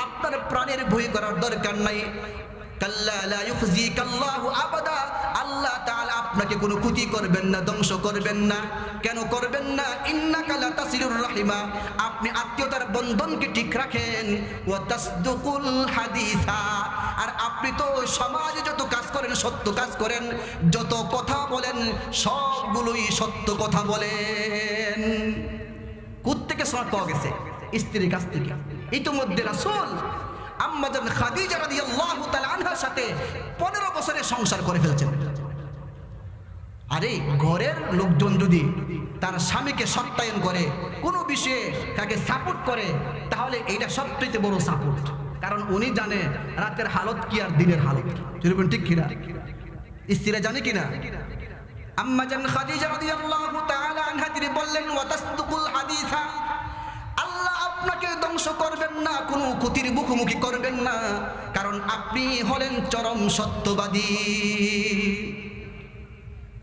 আপনার প্রাণের ভয় করার দরকার নাই। কাল্লা লা ইউখজিকাল্লাহু আবাদা, আল্লাহ তাআলা আপনাকে কোনো ক্ষতি করবেন না, ধ্বংস করবেন না। কেন করবেন না? ইন্নাকা লাতাসিলুর রাহিমা, আপনি আত্মীয়তার বন্ধনকে ঠিক রাখেন। ওয়া তাসদুকুল হাদিসা, আর আপনি তো সমাজে যত কাজ করেন, সত্য কাজ করেন, যত কথা বলেন সবগুলোই সত্য কথা বলেন। কোত্থেকে সনদ পাওয়া গেছে? স্ত্রীর কাছ থেকে। ইতিমধ্যে রাসূল আম্মা জান খাদিজা রাদিয়াল্লাহু তাআলা আনহার সাথে 15 বছরের সংসার করে ফেলছেন। আরে ঘরের লোকজন যদি তার স্বামীকে সত্যায়ন করে, কোনো বিষয়ে তাকে সাপোর্ট করে, তাহলে এটা সবচেয়ে বড় সাপোর্ট। কারণ উনি জানে রাতের হালত কি আর দিনের হালত কি। ঠিক কিনা? স্ত্রীরা জানে কিনা? আম্মা জান খাদিজা রাদিয়াল্লাহু তাআলা আনহা তিনি বললেন, ওয়া তাসদুকুল হাদিসা, আল্লাহ আপনাকে ধ্বংস করবেন না, কোনো ক্ষতির মুখোমুখি করবেন না, কারণ আপনি হলেন চরম সত্যবাদী।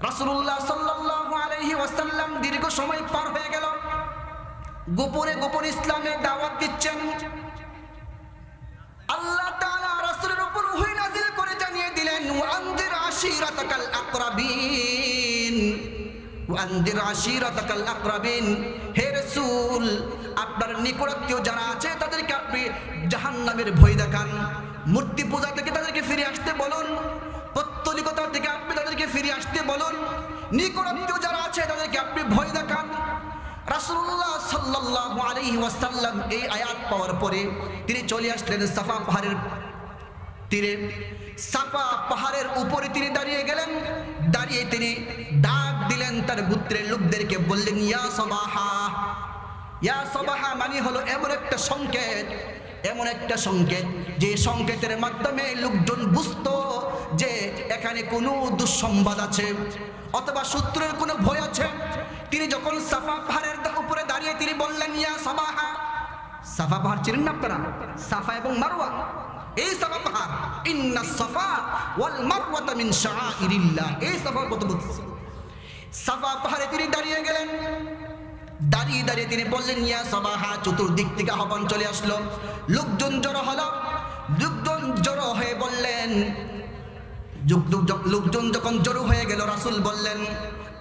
রাসূলুল্লাহ সাল্লাল্লাহু আলাইহি ওয়াসাল্লাম দীর্ঘ সময় পার হয়ে গেল, গোপনে গোপনে ইসলামের দাওয়াত দিচ্ছেন। আল্লাহ তাআলা রাসূলের উপর ওহী নাযিল করে জানিয়ে দিলেন, ওয়ানদির আশিরাতাকাল আকরাবিন, ওয়ানদির আশিরাতাকাল আকরাবিন, হে রাসূল, আপনার নিকটাত্মীয় যারা আছে তাদেরকে আপনি জাহান্নামের ভয় দেখান। মূর্তি পূজা থেকে তাদেরকে ফিরে আসতে বলুন, পৌত্তলিকতা থেকে আপনি তাদেরকে ফিরে আসতে বলুন, নিকটাত্মীয় যারা আছে তাদেরকে আপনি ভয় দেখান। রাসূলুল্লাহ সাল্লাল্লাহু আলাইহি ওয়াসাল্লাম এই আয়াত পাওয়ার পরে তিনি চলে আসলেন সাফা পাহাড়ের তীরে। সাফা পাহাড়ের উপরে তিনি দাঁড়িয়ে গেলেন। দাঁড়িয়ে তিনি ডাক দিলেন তার গোত্রের লোকদেরকে, বললেন, ইয়া সাবাহা। ইয়া সাবাহা মানে হলো এমন একটা সংকেত, এমন একটা সংকেত যে সংকেতের মাধ্যমে লোকজন বুঝতো যে এখানে কোনো দুঃসংবাদ আছে অথবা শত্রুর কোনো ভয় আছে। তিনি যখন সাফা পাহাড়ের উপরে দাঁড়িয়ে তিনি বললেন, ইয়া সাবাহা। সাফা পাহাড় চিনেন না আপনারা? সাফা এবং মারওয়া, এই সাফা পাহাড়, ইন্নাস সাফা ওয়াল মারওয়াতা মিন শাআইরিল্লাহ, এই সাফার কথা বলছি। সাফা পাহাড়ে তিনি দাঁড়িয়ে গেলেন। দাঁড়িয়ে দাঁড়িয়ে তিনি বললেন, ইয়া সাবাহা। চতুর্দিক থেকে আহ্বান চলে আসলো, লোকজন জড়ো হলো। লোকজন জড়ো হয়ে বললেন, লোকজন যখন জড়ো হয়ে গেল, রাসূল বললেন,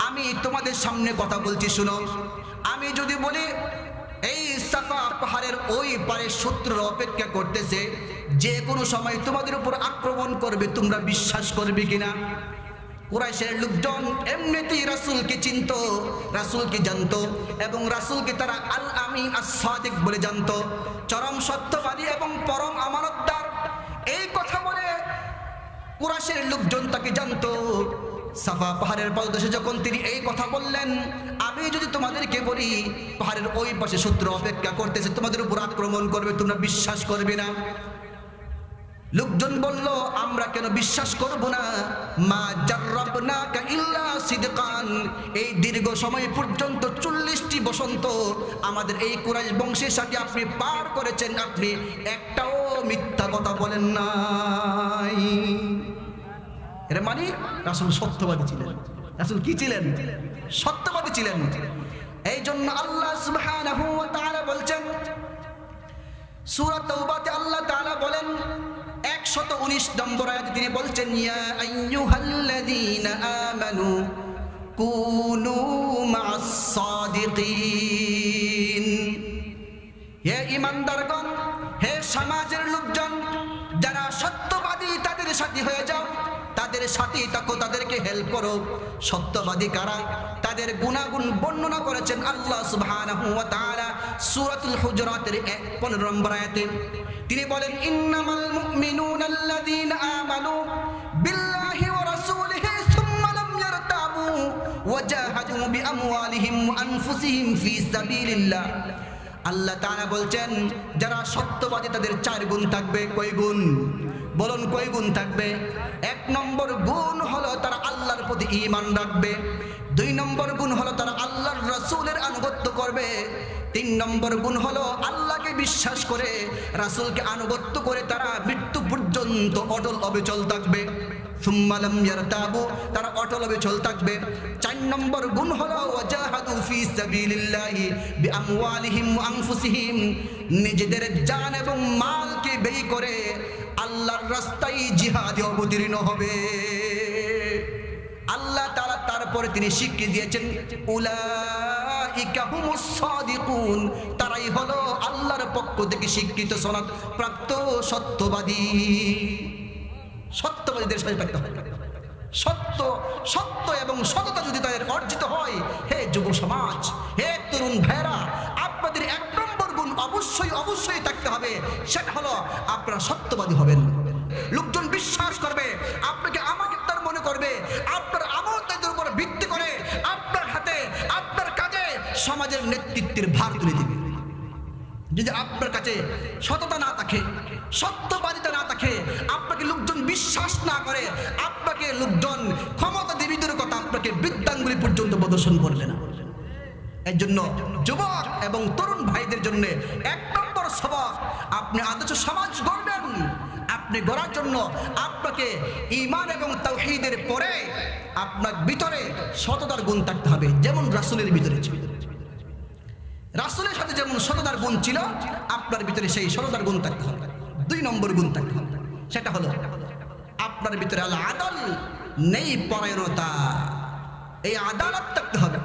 আমি তোমাদের সামনে কথা বলছি, শুনো। আমি যদি বলি এই সাফা পাহাড়ের ওই পারে শত্রুরা অপেক্ষা করতেছে, যে কোনো সময় তোমাদের উপর আক্রমণ করবে, তোমরা বিশ্বাস করবে কিনা? কুরাইশের লোকজন এমনিতেই রাসূলকে চিনত, রাসূলকে জানতো, এবং রাসূলকে তারা আল আমিন আস-সাদিক বলে জানতো, চরম সত্যবাদী এবং পরম আমানতদার। এই কথা বলে কুরাইশের লোকজন তাকে জানতো। সাফা পাহাড়ের পাদদেশে যখন তিনি এই কথা বললেন, আমি যদি তোমাদেরকে বলি পাহাড়ের ওই পাশে শত্রু অপেক্ষা করতেছে, তোমাদের উপর আক্রমণ করবে, তোমরা বিশ্বাস করবে না? লোকজন বলল, আমরা কেন বিশ্বাস করব না? মা জাররাবনাকা ইল্লা সিদকান, এই দীর্ঘ সময় পর্যন্ত 40টি বসন্ত আমাদের এই কুরাইশ বংশের সাথে আপনি পার করেছেন, আপনি একটাও মিথ্যা কথা বলেন নাই। এর মানে রাসূল সত্যবাদী ছিলেন। রাসূল কি ছিলেন? সত্যবাদী ছিলেন। এই জন্য আল্লাহ সুবহানাহু ওয়া তাআলা বলছেন, সূরা তাওবাতে আল্লাহ তাআলা বলেন 119 নম্বর আয়াতে তিনি বলছেন, ইয়া আইয়ুহাল্লাযীনা আমানু কুনু মা'আস সাদিকিন, হে ঈমানদারগণ, হে সমাজের লোকজন, যারা সত্যবাদী তাদের সাথী হয়ে যাও, তাদের সাথেই থাকো, তাদেরকে হেল্প করো। সত্যবাদী কারা? তাদের গুণাগুণ বর্ণনা করেছেন আল্লাহ সুবহানাহু ওয়া তাআলা সূরাতুল হুজুরাতের 15 নম্বর আয়াতে। তিনি বলেন, ইন্নামাল মুমিনুনা আল্লাযীনা আমানু বিল্লাহি ওয়া রাসূলিহি সুম্মা লাম ইয়ারতাবু ওয়া জাহাদু বিআমওয়ালিহিম ওয়া আনফুসিহিম ফি সাবিলিল্লাহ। আল্লাহ তাআলা বলছেন, যারা সত্যবাদী তাদের 4 গুণ থাকবে। কয় গুণ? বলুন কয় গুণ থাকবে? 1 নম্বর গুণ হলো তারা আল্লাহর প্রতি ঈমান রাখবে। 2 নম্বর গুণ হলো তারা আল্লাহর রাসূলের আনুগত্য করবে। 3 নম্বর গুণ হলো আল্লাহকে বিশ্বাস করে রাসূলকে আনুগত্য করে তারা মৃত্যু পর্যন্ত অটল অবিচল থাকবে। সুম্মা লাম ইয়ারতাবু, তারা অটল অবিচল থাকবে। 4 নম্বর গুণ হলো ওয়াজাহাদু ফি সাবিলিল্লাহি বিআমওয়ালিহিম ওয়া আনফুসিহিম, নিজেদের জান এবং মালকে ব্যয় করে আল্লাহর রাস্তায় জিহাদে অবতীর্ণ হবে। আল্লাহ তাআলা তারপরে তিনি স্বীকৃতি দিয়েছেন, উলাইকা হুমুস সাদিকুন, তারাই হলো আল্লাহর পক্ষ থেকে স্বীকৃত সনদ প্রাপ্ত সত্যবাদী। সত্যবাদীদের সাথে থাকতে হবে। সত্য এবং সততা যদি তাদের অর্জিত হয়, হে যুব সমাজ, হে তরুণ ভাইরা, আপনাদের 1 নম্বর গুণ অবশ্যই থাকতে হবে। সেটা হলো আপনারা সত্যবাদী হবেন। লোকজন বিশ্বাস করবে আপনাকে, আমানতদার মনে করবে। আপনার আমানতের উপর ভিত্তি করে আপনার হাতে, আপনার কাজে সমাজের নেতৃত্বের ভার তুলে দিবে। যদি আপনার কাছে সততা না থাকে, সত্যবাদিতা না থাকে, আপনাকে লোকজন বিশ্বাস না করে, আপনাকে লোকজন ক্ষমতা দেবীদের কথা আপনাকে বৃদ্ধাঙ্গুলি পর্যন্ত প্রদর্শন করবে না। এর জন্য যুবক এবং তরুণ ভাইদের জন্য 1 নম্বর সবক, আপনি আদর্শ সমাজ গড়বেন। আপনি গড়ার জন্য আপনাকে ঈমান এবং তাওহীদের পরে আপনার ভিতরে সততার গুণ থাকতে হবে, যেমন রাসূলের ভিতরে ছিল। রাসূলের সাথে যেমন সততার গুণ ছিল, আপনার ভিতরে সেই সততার গুণ থাকতে হবে। 2 নম্বর গুণ থাকতে হবে, সেটা হলো আপনার ভিতরে আল আদল, নেই পরায়ণতা, এই আদালত থাকতে হবে।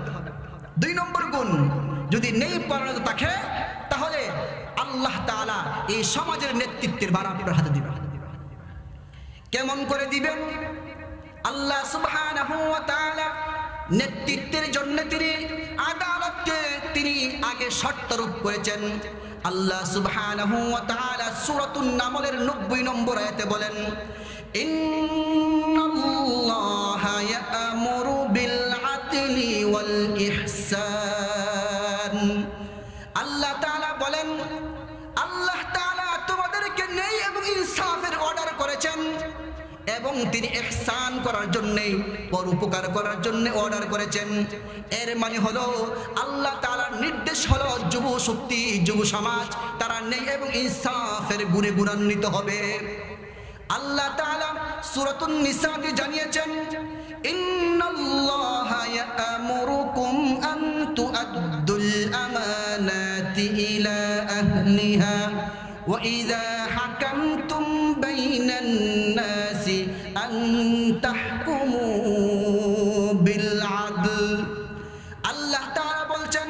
2 নম্বর গুণ যদি নেই পরায়ণতা থাকে, তাহলে আল্লাহ তাআলা এই সমাজের নেতৃত্বের ভার আপনার হাতে দিবেন। কেমন করে দিবেন? আল্লাহ সুবহানাহু ওয়া তাআলা নেতৃত্বের জন্য তিনি আদালতকে তিনি আগে শর্তরূপ করেছেন। আল্লাহ সুবহানাহু ওয়া তাআলা সূরাতুন নামলের 90 নম্বর আয়াতে বলেন, ইন্নাল্লাহা ইয়া'মুরু বিল আদলি ওয়াল ইহসান। আল্লাহ তাআলা বলেন, আল্লাহ তাআলা তোমাদেরকে ন্যায় এবং ইনসাফের অর্ডার করেছেন এবং তিনি ইহসান করার জন্য, পরোপকার করার জন্য অর্ডার করেছেন। এর মানে হলো আল্লাহ তাআলার নির্দেশ হলো যুব শক্তি, যুব সমাজ তারা ন্যায় এবং ইনসাফের গুণে গুণান্বিত হবে। আল্লাহ তাআলা সূরাতুন নিসাতে জানিয়েছেন, ইন্নাল্লাহা ইয়া'মুরুকুম আন তু'আদ্দুল আমানাতি ইলা আহলিহা ওয়া ইযা হাকামতুম বাইনান নাসি আন তাহকুমু বিল আদল। আল্লাহ তাআলা বলছেন,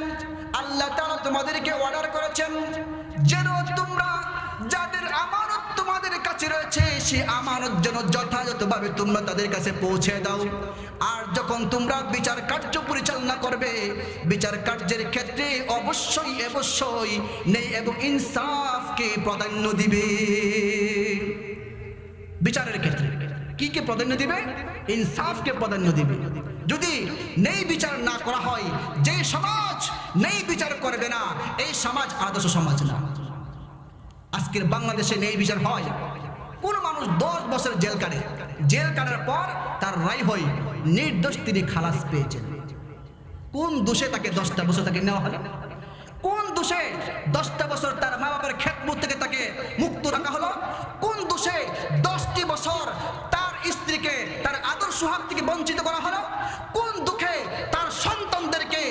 আল্লাহ তাআলা তোমাদেরকে অর্ডার করেছেন যেন তোমরা যাদের আমানত তোমাদের কাছে রয়েছে, সেই আমানত যেন যথাযথভাবে তোমরা তাদের কাছে পৌঁছে দাও। আর যখন তোমরা বিচার কার্য পরিচালনা করবে, বিচার কার্যের ক্ষেত্রে অবশ্যই ন্যায় এবং ইনসাফকে প্রাধান্য দিবে। বিচারের ক্ষেত্রে কি প্রাধান্য দিবে? ইনসাফকে প্রাধান্য দিবে। যদি ন্যায় বিচার না করা হয়, যে সমাজ ন্যায় বিচার করবে না, এই সমাজ আদর্শ সমাজ না। আজকের বাংলাদেশে ন্যায় বিচার হয়, কোন মানুষ 10 বছর জেল কাটে, জেল কাটার পর তার রায় হয় নির্দোষ, তিনি খালাস পেয়েছেন। কোন দোষে তাকে 10টা বছর তাকে নেওয়া হলো? কোন দোষে 10টা বছর তার মা বাবার খেদমত থেকে তাকে মুক্ত রাখা হলো? কোন দোষে 10টি বছর তার স্ত্রীকে তার আদর্শ হক থেকে বঞ্চিত করা হলো? কোন দুঃখে তার সন্তানদেরকে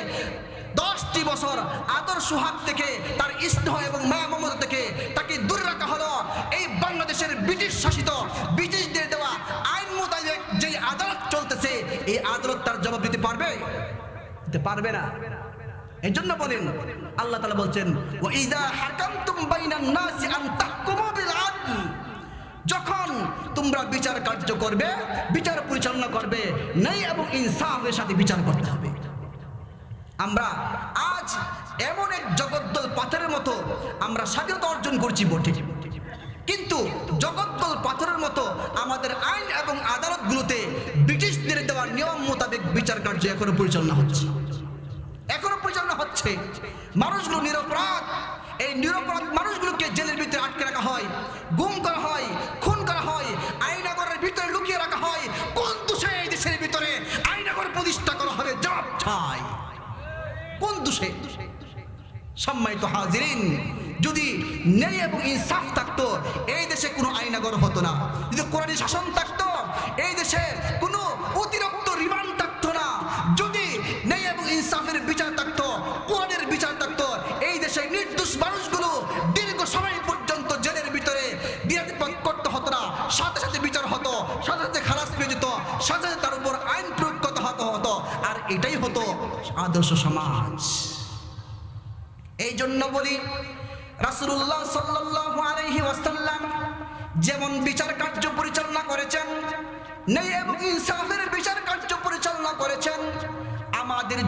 10টি বছর আদর্শ হক থেকে, তার স্নেহ এবং মায়া মমতা থেকে তাকে দূরে রাখা হলো? এই বাংলাদেশের ব্রিটিশ শাসিত, ব্রিটিশদের দেওয়া আইন মোতাবেক যে আদালত চলতেছে, এই আদালত তার জবাব দিতে পারবে? দিতে পারবে না। এই জন্য বলেন, আল্লাহ তাআলা বলছেন, ওয়া ইযা হাকামতুম বাইনান নাসি আন তাহকুমু বিল আদল, যখন তোমরা তোমরা বিচার কার্য করবে, বিচার পরিচালনা করবে, ন্যায় এবং ইনসাফের সাথে বিচার করতে হবে। আমরা আজ এমন এক জগদ্দল পাথরের মতো আমরা স্বাধীনতা অর্জন করছি বটে, কিন্তু জগদ্দল পাথরের মতো আমাদের আইন এবং আদালতগুলোতে ব্রিটিশদের দেওয়া নিয়ম মোতাবেক বিচার কার্য এখনো পরিচালনা হচ্ছে। মানুষগুলো নিরপরাধ, এই নিরপরাধ মানুষগুলোকে জেলের ভিতরে আটকে রাখা হয়, গুম করা হয়, খুন করা হয়, আইনাগরের ভিতরে লুকিয়ে রাখা হয়। কোন দোষে এই দেশের ভিতরে আইনাগর প্রতিষ্ঠা করা হবে? জবাব চাই, কোন দোষে? সম্মানিত হাজিরিন, যদি ন্যায় এবং ইনসাফ থাকতো এই দেশে কোনো আইনাগর হতো না। যদি কোরআনী শাসন থাকতো এই দেশে কোনো অতিরিক্ত রিমান্ড থাকতো না। যদি ন্যায় এবং ইনসাফের বিচার থাকতো, কোরআনের বিচার থাকতো, এই দেশে নির্দোষ মানুষগুলো দীর্ঘ সময় পর্যন্ত জেলের ভিতরে দিয়াতিপাত করতে হতো না। সাথে সাথে বিচার হতো, সাথে সাথে খালাস পেয়ে যেত, সাথে সাথে তার উপর আইন প্রয়োগ করতে হতো। আর এটাই হতো আদর্শ সমাজ। এই জন্য বলি, রাসূলুল্লাহ সাল্লাল্লাহু আলাইহি ওয়াসাল্লাম যেমন বিচার কার্য পরিচালনা করেছেন, ন্যায় এবং ইনসাফের বিচার কার্য পরিচালনা করেছেন, আমাদের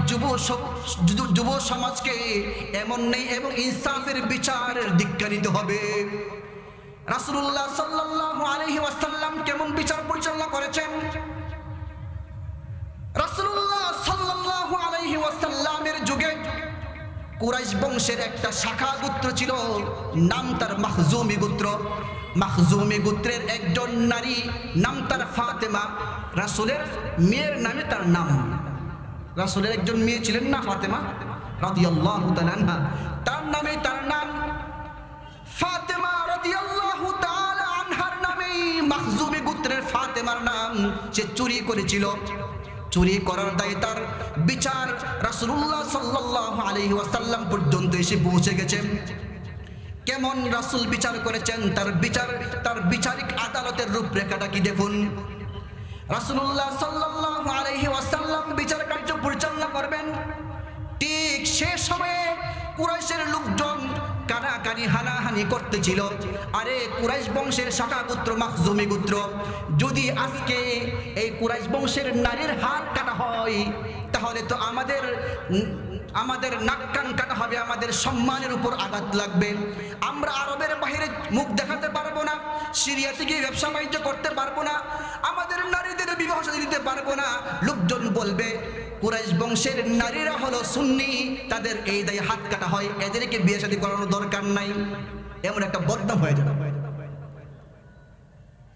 যুব সমাজকে এমন ন্যায় এবং ইনসাফের বিচারের দীক্ষা নিতে হবে। রাসূলুল্লাহ সাল্লাল্লাহু আলাইহি ওয়াসাল্লাম কেমন বিচার পরিচালনা করেছেন? রাসূলুল্লাহ সাল্লাল্লাহু আলাইহি ওয়াসাল্লামের যুগে কুরাইশ বংশের একটা শাখা গোত্র ছিল, নাম তার মাখজুমি গোত্র। মাখজুমি গোত্রের একজন নারী, নাম তার ফাতেমা। রাসূলের মেয়ের নামে তার নাম। রাসূলের একজন মেয়ে ছিলেন না ফাতেমা রাদিয়াল্লাহু তাআলা আনহা, তার নামে তার নাম। ফাতেমা রাদিয়াল্লাহু তাআলা আনহার নামে মাখজুমি গোত্রের ফাতেমার নাম। সে চুরি করেছিল, চুরি করার দায়ে তার বিচার রাসূলুল্লাহ সাল্লাল্লাহু আলাইহি ওয়াসাল্লাম পর্যন্ত এসে পৌঁছে গেছে। কেমন রাসূল বিচার করেছেন, তার বিচারিক আদালতের রূপরেখাটা কি দেখুন। রাসূলুল্লাহ সাল্লাল্লাহু আলাইহি ওয়াসাল্লাম বিচার কার্য পরিচালনা করবেন, ঠিক সে সময়ে কুরাইশের লোকজন কানাকানি হানাহানি করতেছিল। আরে কুরাইশ বংশের শাখা গোত্র মাখজুমি গোত্র, যদি আজকে এই কুরাইশ বংশের নারীর হাত কাটা হয় তাহলে তো আমাদের নাক কান কাটা হবে, আমাদের সম্মানের উপর আঘাত লাগবে। আমরা আরবের বাইরে মুখ দেখাতে পারবো না, সিরিয়াতে গিয়ে ব্যবসা বাণিজ্য করতে পারবো না, আমাদের নারীদের বিবাহ শাদী দিতে পারবো না। লোকজন বলবে কুরাইশ বংশের নারীরা হলো সুন্নি, তাদের এই দায়ে হাত কাটা হয়, এদেরকে বিয়ে শাদী করানোর দরকার নাই। এমন একটা বদনাম হয়ে যাবে।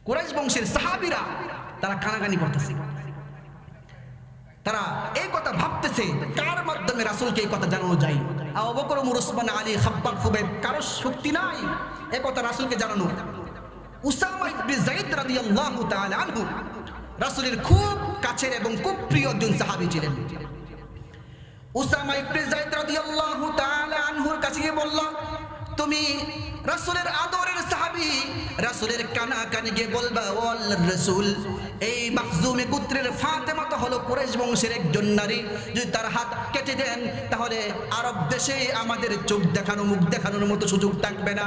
কুরাইশ বংশের সাহাবীরা তারা কানাকানি করতেছে, তারা এই কথা ভাবতেছে কার মাধ্যমে রাসূলকে এই কথা জানানো যায়। আবু বকর, ওমর, ওসমান, আলী, খাব্বাব, খুবাইব, কারো শক্তি নাই এই কথা রাসূলকে জানানো। উসামা ইবনে যায়েদ রাদিয়াল্লাহু তাআলা আনহু রাসূলের খুব কাছের এবং খুব প্রিয় একজন সাহাবী ছিলেন। উসামা ইবনে যায়েদ রাদিয়াল্লাহু তাআলা আনহুর কাছে গিয়ে বলল, তুমি রাসূলের আদরের সাহাবী, রাসূলের কানে গিয়ে বলবা, ও আল্লাহর রাসূল, এই মাখজুমি গোত্রের ফাতেমা তো হলো কুরাইশ বংশের একজন নারী, যদি তার হাত কেটে দেন তাহলে আরব দেশে আমাদের চোখ দেখানো, মুখ দেখানোর মতো সুযোগ থাকবে না।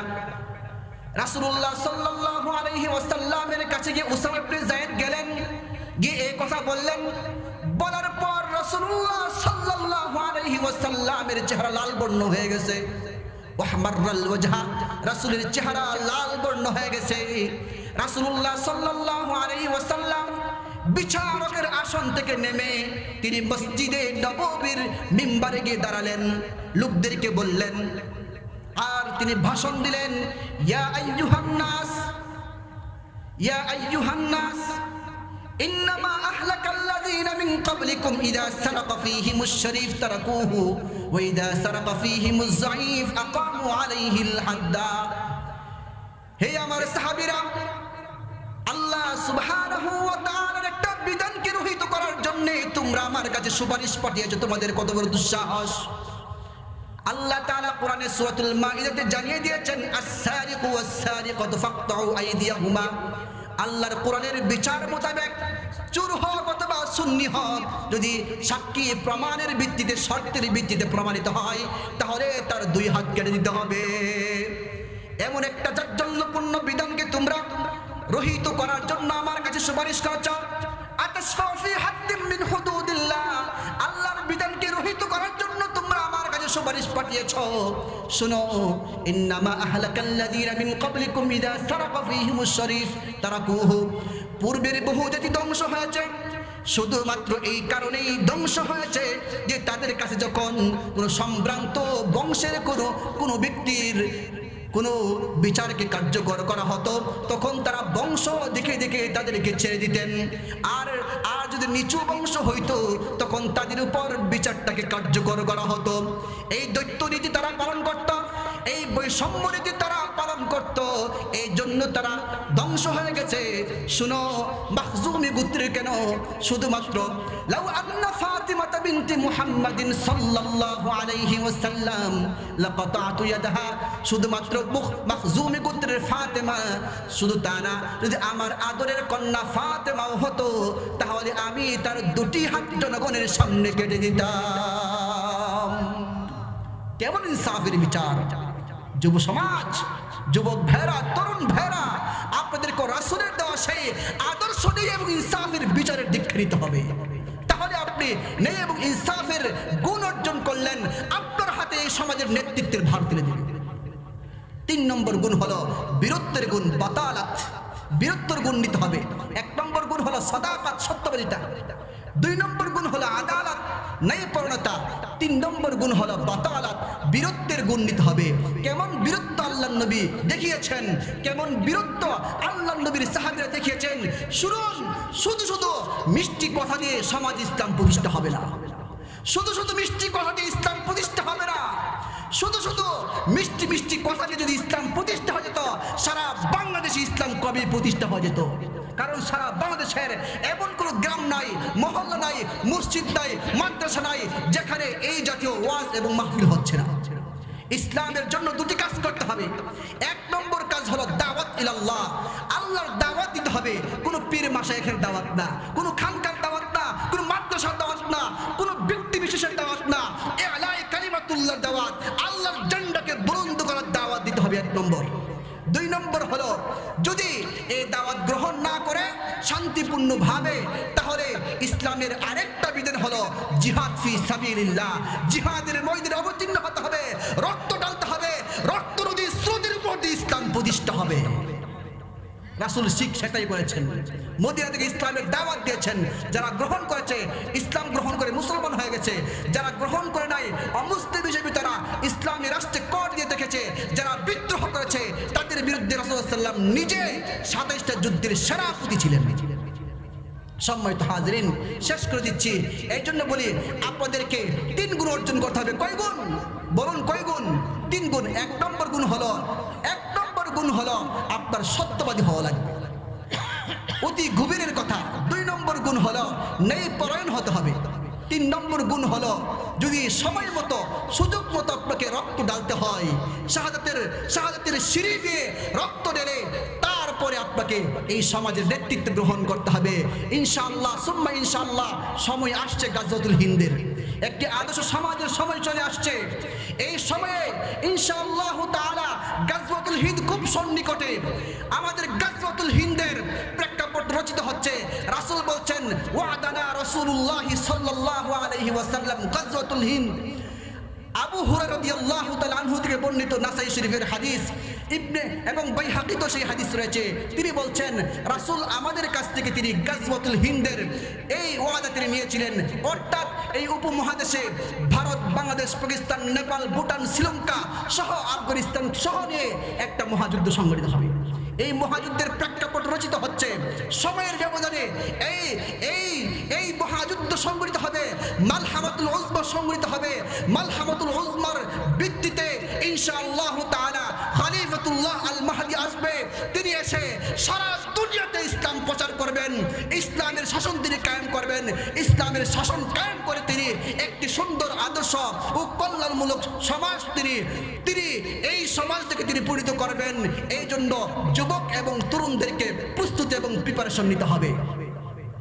রাসূলুল্লাহ সাল্লাল্লাহু আলাইহি ওয়াসাল্লামের কাছে গিয়ে উসামা ইবনে যায়েদ গেলেন, গিয়ে এই কথা বললেন। বলার পর রাসূলুল্লাহ সাল্লাল্লাহু আলাইহি ওয়াসাল্লামের চেহারা লাল বর্ণ হয়ে গেছে। ওয়াহমাররাল ওয়াজহা, রাসূলের চেহারা লাল বর্ণ হয়ে গেছে। রাসূলুল্লাহ সাল্লাল্লাহু আলাইহি ওয়াসাল্লাম বিচারকের আসন থেকে নেমে তিনি মসজিদে নববীর মিম্বারে গিয়ে দাঁড়ালেন, লোকদেরকে বললেন আর তিনি ভাষণ দিলেন, ইয়া আইয়ুহান নাস ইন্নামা আহলাকাল্লাযীনা মিন ক্বাবলিকুম ইযা সারাকা ফীহিমুশ শরীফ তারাকুহু ওয়া ইযা সারাকা ফীহিমুজ যায়ীফ আকামু আলাইহিল হাদ্দা। হে আমার সাহাবীরা, আল্লাহ সুবহানাহু ওয়া তাআলার একটা বিধানকে রহিত করার জন্য তোমরা আমার কাছে সুপারিশ পাঠিয়েছো, তোমাদের কত বড় দুঃসাহস। আল্লাহ তাআলা কোরআনে সূরাতুল মাইদাতে জানিয়ে দিয়েছেন, আস-সারিকু ওয়াস-সারিকাতু ফাকতাউ আইদিয়াহুমা। আল্লাহর কোরআনের বিচার মোতাবেক চোর হোক অথবা সুন্নি হোক, যদি সাক্ষী প্রমাণের ভিত্তিতে, শর্তের ভিত্তিতে প্রমাণিত হয় তাহলে তার দুই হাত কেটে দিতে হবে। এমন একটা জাজ্জল্যপূর্ণ বিধানকে তোমরা রহিত করার জন্য সুপারিশ করেছ, আতাশফাউ ফি হাদ্দিন মিন হুদুদিল্লাহ, আল্লাহর বিধানকে রহিত করার জন্য তোমরা আমার কাছে সুপারিশ পাঠিয়েছ। শুনো, ইন্নামা আহলাকাল্লাযীনা মিন ক্বাবলিকুম ইযা সারাকা ফীহিমুশ শরীফ তারাকুহু, পূর্বের বহু জাতি ধ্বংস হয়েছে শুধুমাত্র এই কারণেই ধ্বংস হয়েছে যে তাদের কাছে যখন কোনো সম্ভ্রান্ত বংশের কোনো ব্যক্তির কোনো বিচারকে কার্যকর করা হতো, তখন তারা বংশ দেখে দেখে তাদেরকে ছেড়ে দিতেন। আর যদি নিচু বংশ হইতো, তখন তাদের উপর বিচারটাকে কার্যকর করা হতো। এই দৈত্য নীতি তারা পালন করত, এই বৈষম্য নীতি তারা পালন করত, এই জন্য তারা ধ্বংস হয়ে গেছে। শুনো, মাখজুমি গোত্রের কেন, শুধুমাত্র লাউ আন্না ফাতিমাতা বিনতি মুহাম্মাদিন সাল্লাল্লাহু আলাইহি ওয়াসাল্লাম লাকাতাতু ইয়াদাহা, শুধুমাত্র মাখজুমি গোত্রের ফাতেমা, শুধু তা না, যদি আমার আদরের কন্যা ফাতেমাও হতো, তাহলে আমি তার দুটি হাত জনগণের সামনে কেটে দিতাম। কেমন ইনসাফের বিচার! যুব সমাজ, যুবক ভাইরা, তরুণ ভাইরা, আপনাদেরকে রাসূলের দেওয়া সেই আদর্শ নিয়ে এবং ইনসাফের বিচারের দীক্ষা নিতে হবে। তাহলে আপনি ন্যায় এবং ইনসাফের গুণ অর্জন করলেন, আপনার হাতে এই সমাজের নেতৃত্বের ভার তুলে দিলেন। 3 নম্বর গুণ হলো বীরত্বের গুণ, বাতালাত, বীরত্বের গুণ নিতে হবে। 1 নম্বর গুণ হলো সাদাকাত, সত্যবাদিতা। 2 নম্বর গুণ হলো আদালত, ন্যায়পরণতা। 3 নম্বর গুণ হলো বাতালাত, বীরত্বের গুণ নিতে হবে। কেমন বীরত্ব আল্লাহর নবী দেখিয়েছেন, কেমন বীরত্ব আল্লাহর নবীর সাহাবীরা দেখিয়েছেন। শুনুন, শুধু শুধু মিষ্টি কথা দিয়ে সমাজ ইসলাম প্রতিষ্ঠা হবে না। শুধু শুধু মিষ্টি কথা দিয়ে ইসলাম প্রতিষ্ঠা হবে না। শুধু শুধু মিষ্টি মিষ্টি কথা দিয়ে যদি ইসলাম প্রতিষ্ঠা হয়ে যেত, সারা বাংলাদেশে ইসলাম কবে প্রতিষ্ঠা হয়ে যেত। কারণ সারা বাংলাদেশের এমন কোনো গ্রাম নাই, মহল্লা নাই, মসজিদ নাই, মাদ্রাসা নাই যেখানে এই জাতীয় ওয়াজ এবং মাহফিল হচ্ছে না। ইসলামের জন্য 2টি কাজ করতে হবে। 1 নম্বর কাজ হলো দাওয়াত ইলাল্লাহ, আল্লাহর দাওয়াত দিতে হবে। কোনো পীর মাশায়েখের দাওয়াত না, কোনো খানকার দাওয়াত না, কোনো মাদ্রাসার দাওয়াত না, কোনো ব্যক্তি বিশেষের দাওয়াত না, ইলাহি কালিমাতুল্লাহর দাওয়াত, আল্লাহর ঝান্ডাকে বুলন্দ করার দাওয়াত দিতে হবে 1 নম্বর। 2 নম্বর হলো, যদি এই দাওয়াত গ্রহণ না করে শান্তিপূর্ণভাবে, তাহলে ইসলামের আরেকটা বিধান হলো জিহাদ ফি সাবিলিল্লাহ, জিহাদের ময়দানে অবতীর্ণ হতে হবে, রক্ত ঢালতে হবে, রক্ত নদী স্রোতের উপর দিয়ে ইসলাম প্রতিষ্ঠা হবে। রাসূল শিখ সেটাই করেছেন, মদিনা থেকে ইসলামের দাওয়াত দিয়েছেন। যারা গ্রহণ করেছে ইসলাম গ্রহণ করে মুসলমান হয়ে গেছে, যারা গ্রহণ করে নাই অমুসলিম হিসেবে তারা ইসলামী রাষ্ট্রে কর দিয়ে দেখেছে। যারা বিদ্রোহ করেছে তাদের বিরুদ্ধে রাসূল সাল্লাল্লাহু আলাইহি ওয়াসাল্লাম নিজে 27টা যুদ্ধের সেনাপতি ছিলেন। সম্মানিত হাজিরিন, শেষ করে দিচ্ছি। এই জন্য বলি, আপনাদেরকে 3 গুণ অর্জন করতে হবে। কয় গুণ বলুন? কয় গুণ? 3 গুণ। 1 নম্বর গুণ হলো, আপনার সত্যবাদী হওয়া লাগবে, অতি গভীরের কথা। 2 নম্বর গুণ হলো ন্যায়পরায়ণ হতে হবে। 3 নম্বর গুণ হলো, যদি সময় মতো সুযোগ মতো আপনাকে রক্ত ঢালতে হয়, শাহাদাতের সিঁড়ি দিয়ে রক্ত ঢেলে তারপরে আপনাকে এই সমাজের নেতৃত্ব গ্রহণ করতে হবে। ইনশাআল্লাহ সুম্মা ইনশাআল্লাহ সময় আসছে গাজওয়াতুল হিন্দের, একটি আদর্শ সমাজের সময় চলে আসছে। এই সময়ে ইনশাআল্লাহ তাআলা গাজওয়াতুল হিন্দ খুব সন্নিকটে। আমাদের গাজওয়াতুল হিন্দের প্রেক্ষাপট রচিত হচ্ছে। রাসূল বলছেন, ওয়াদানা রাসূলুল্লাহ সাল্লাল্লাহু আলাইহি ওয়াসাল্লাম গাজওয়াতুল হিন্দ। আবু হুরায়রা রাদিয়াল্লাহু তাআলা আনহু থেকে বর্ণিত নাসাই শরীফের হাদিস, ইবনে এবং বাইহাকিতে সেই হাদিস রয়েছে। তিনি বলছেন, রাসূল আমাদের কাছ থেকে তিনি গাজওয়াতুল হিন্দের এই ওয়াদা তিনি নিয়েছিলেন, অর্থাৎ এই উপমহাদেশে ভারত, বাংলাদেশ, পাকিস্তান, নেপাল, ভুটান, শ্রীলঙ্কা সহ আফগানিস্তান সহ নিয়ে একটা মহাযুদ্ধ সংঘটিত হবে। এই মহাযুদ্ধের প্রেক্ষাপট রচিত হচ্ছে। সময়ের ব্যবধানে এই মহাযুদ্ধ সংঘটিত হবে, মালহামাতুল উজমা সংঘটিত হবে। মালহামাতুল উজমার ভিত্তিতে ইনশাআল্লাহ তাআলা খলিফাতুল্লাহ আল মাহদি আসবে। তিনি এসে সারা দুনিয়াতে ইসলাম প্রচার করবেন, ইসলামের শাসন তিনি কায়েম করবেন। ইসলামের শাসন কায়েম করে তিনি একটি সুন্দর আদর্শ ও কল্যাণমূলক সমাজ তিনি এই সমাজ থেকে তিনি পরিণত করবেন। এই জন্য যুবক এবং তরুণদেরকে প্রস্তুতি এবং প্রিপারেশন নিতে হবে।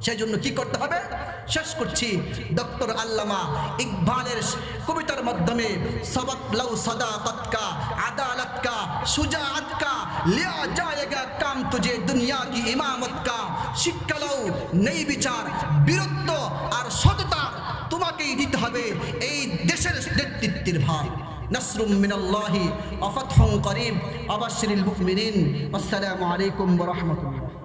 সেই জন্য কি করতে হবে? শেষ করছি। ডক্টর আল্লামা ইকবালের কবিতার মাধ্যমে, সবক লাউ সাদাকাত কা, আদালত কা, সুজাআত কা, লিয়া জায়েগা কাম তুঝে দুনিয়া কি ইমামত কা। শিক্ষা নেই বিচার, বীরত্ব আর সততা তোমাকেই দিতে হবে এই দেশের নেতৃত্বের ভার। নাসরুম মিনাল্লাহি ওয়া ফাতহুন করিম, আবাশশিরিল মুমিনিন। আসসালামু আলাইকুম ওয়া রাহমাতুল্লাহ।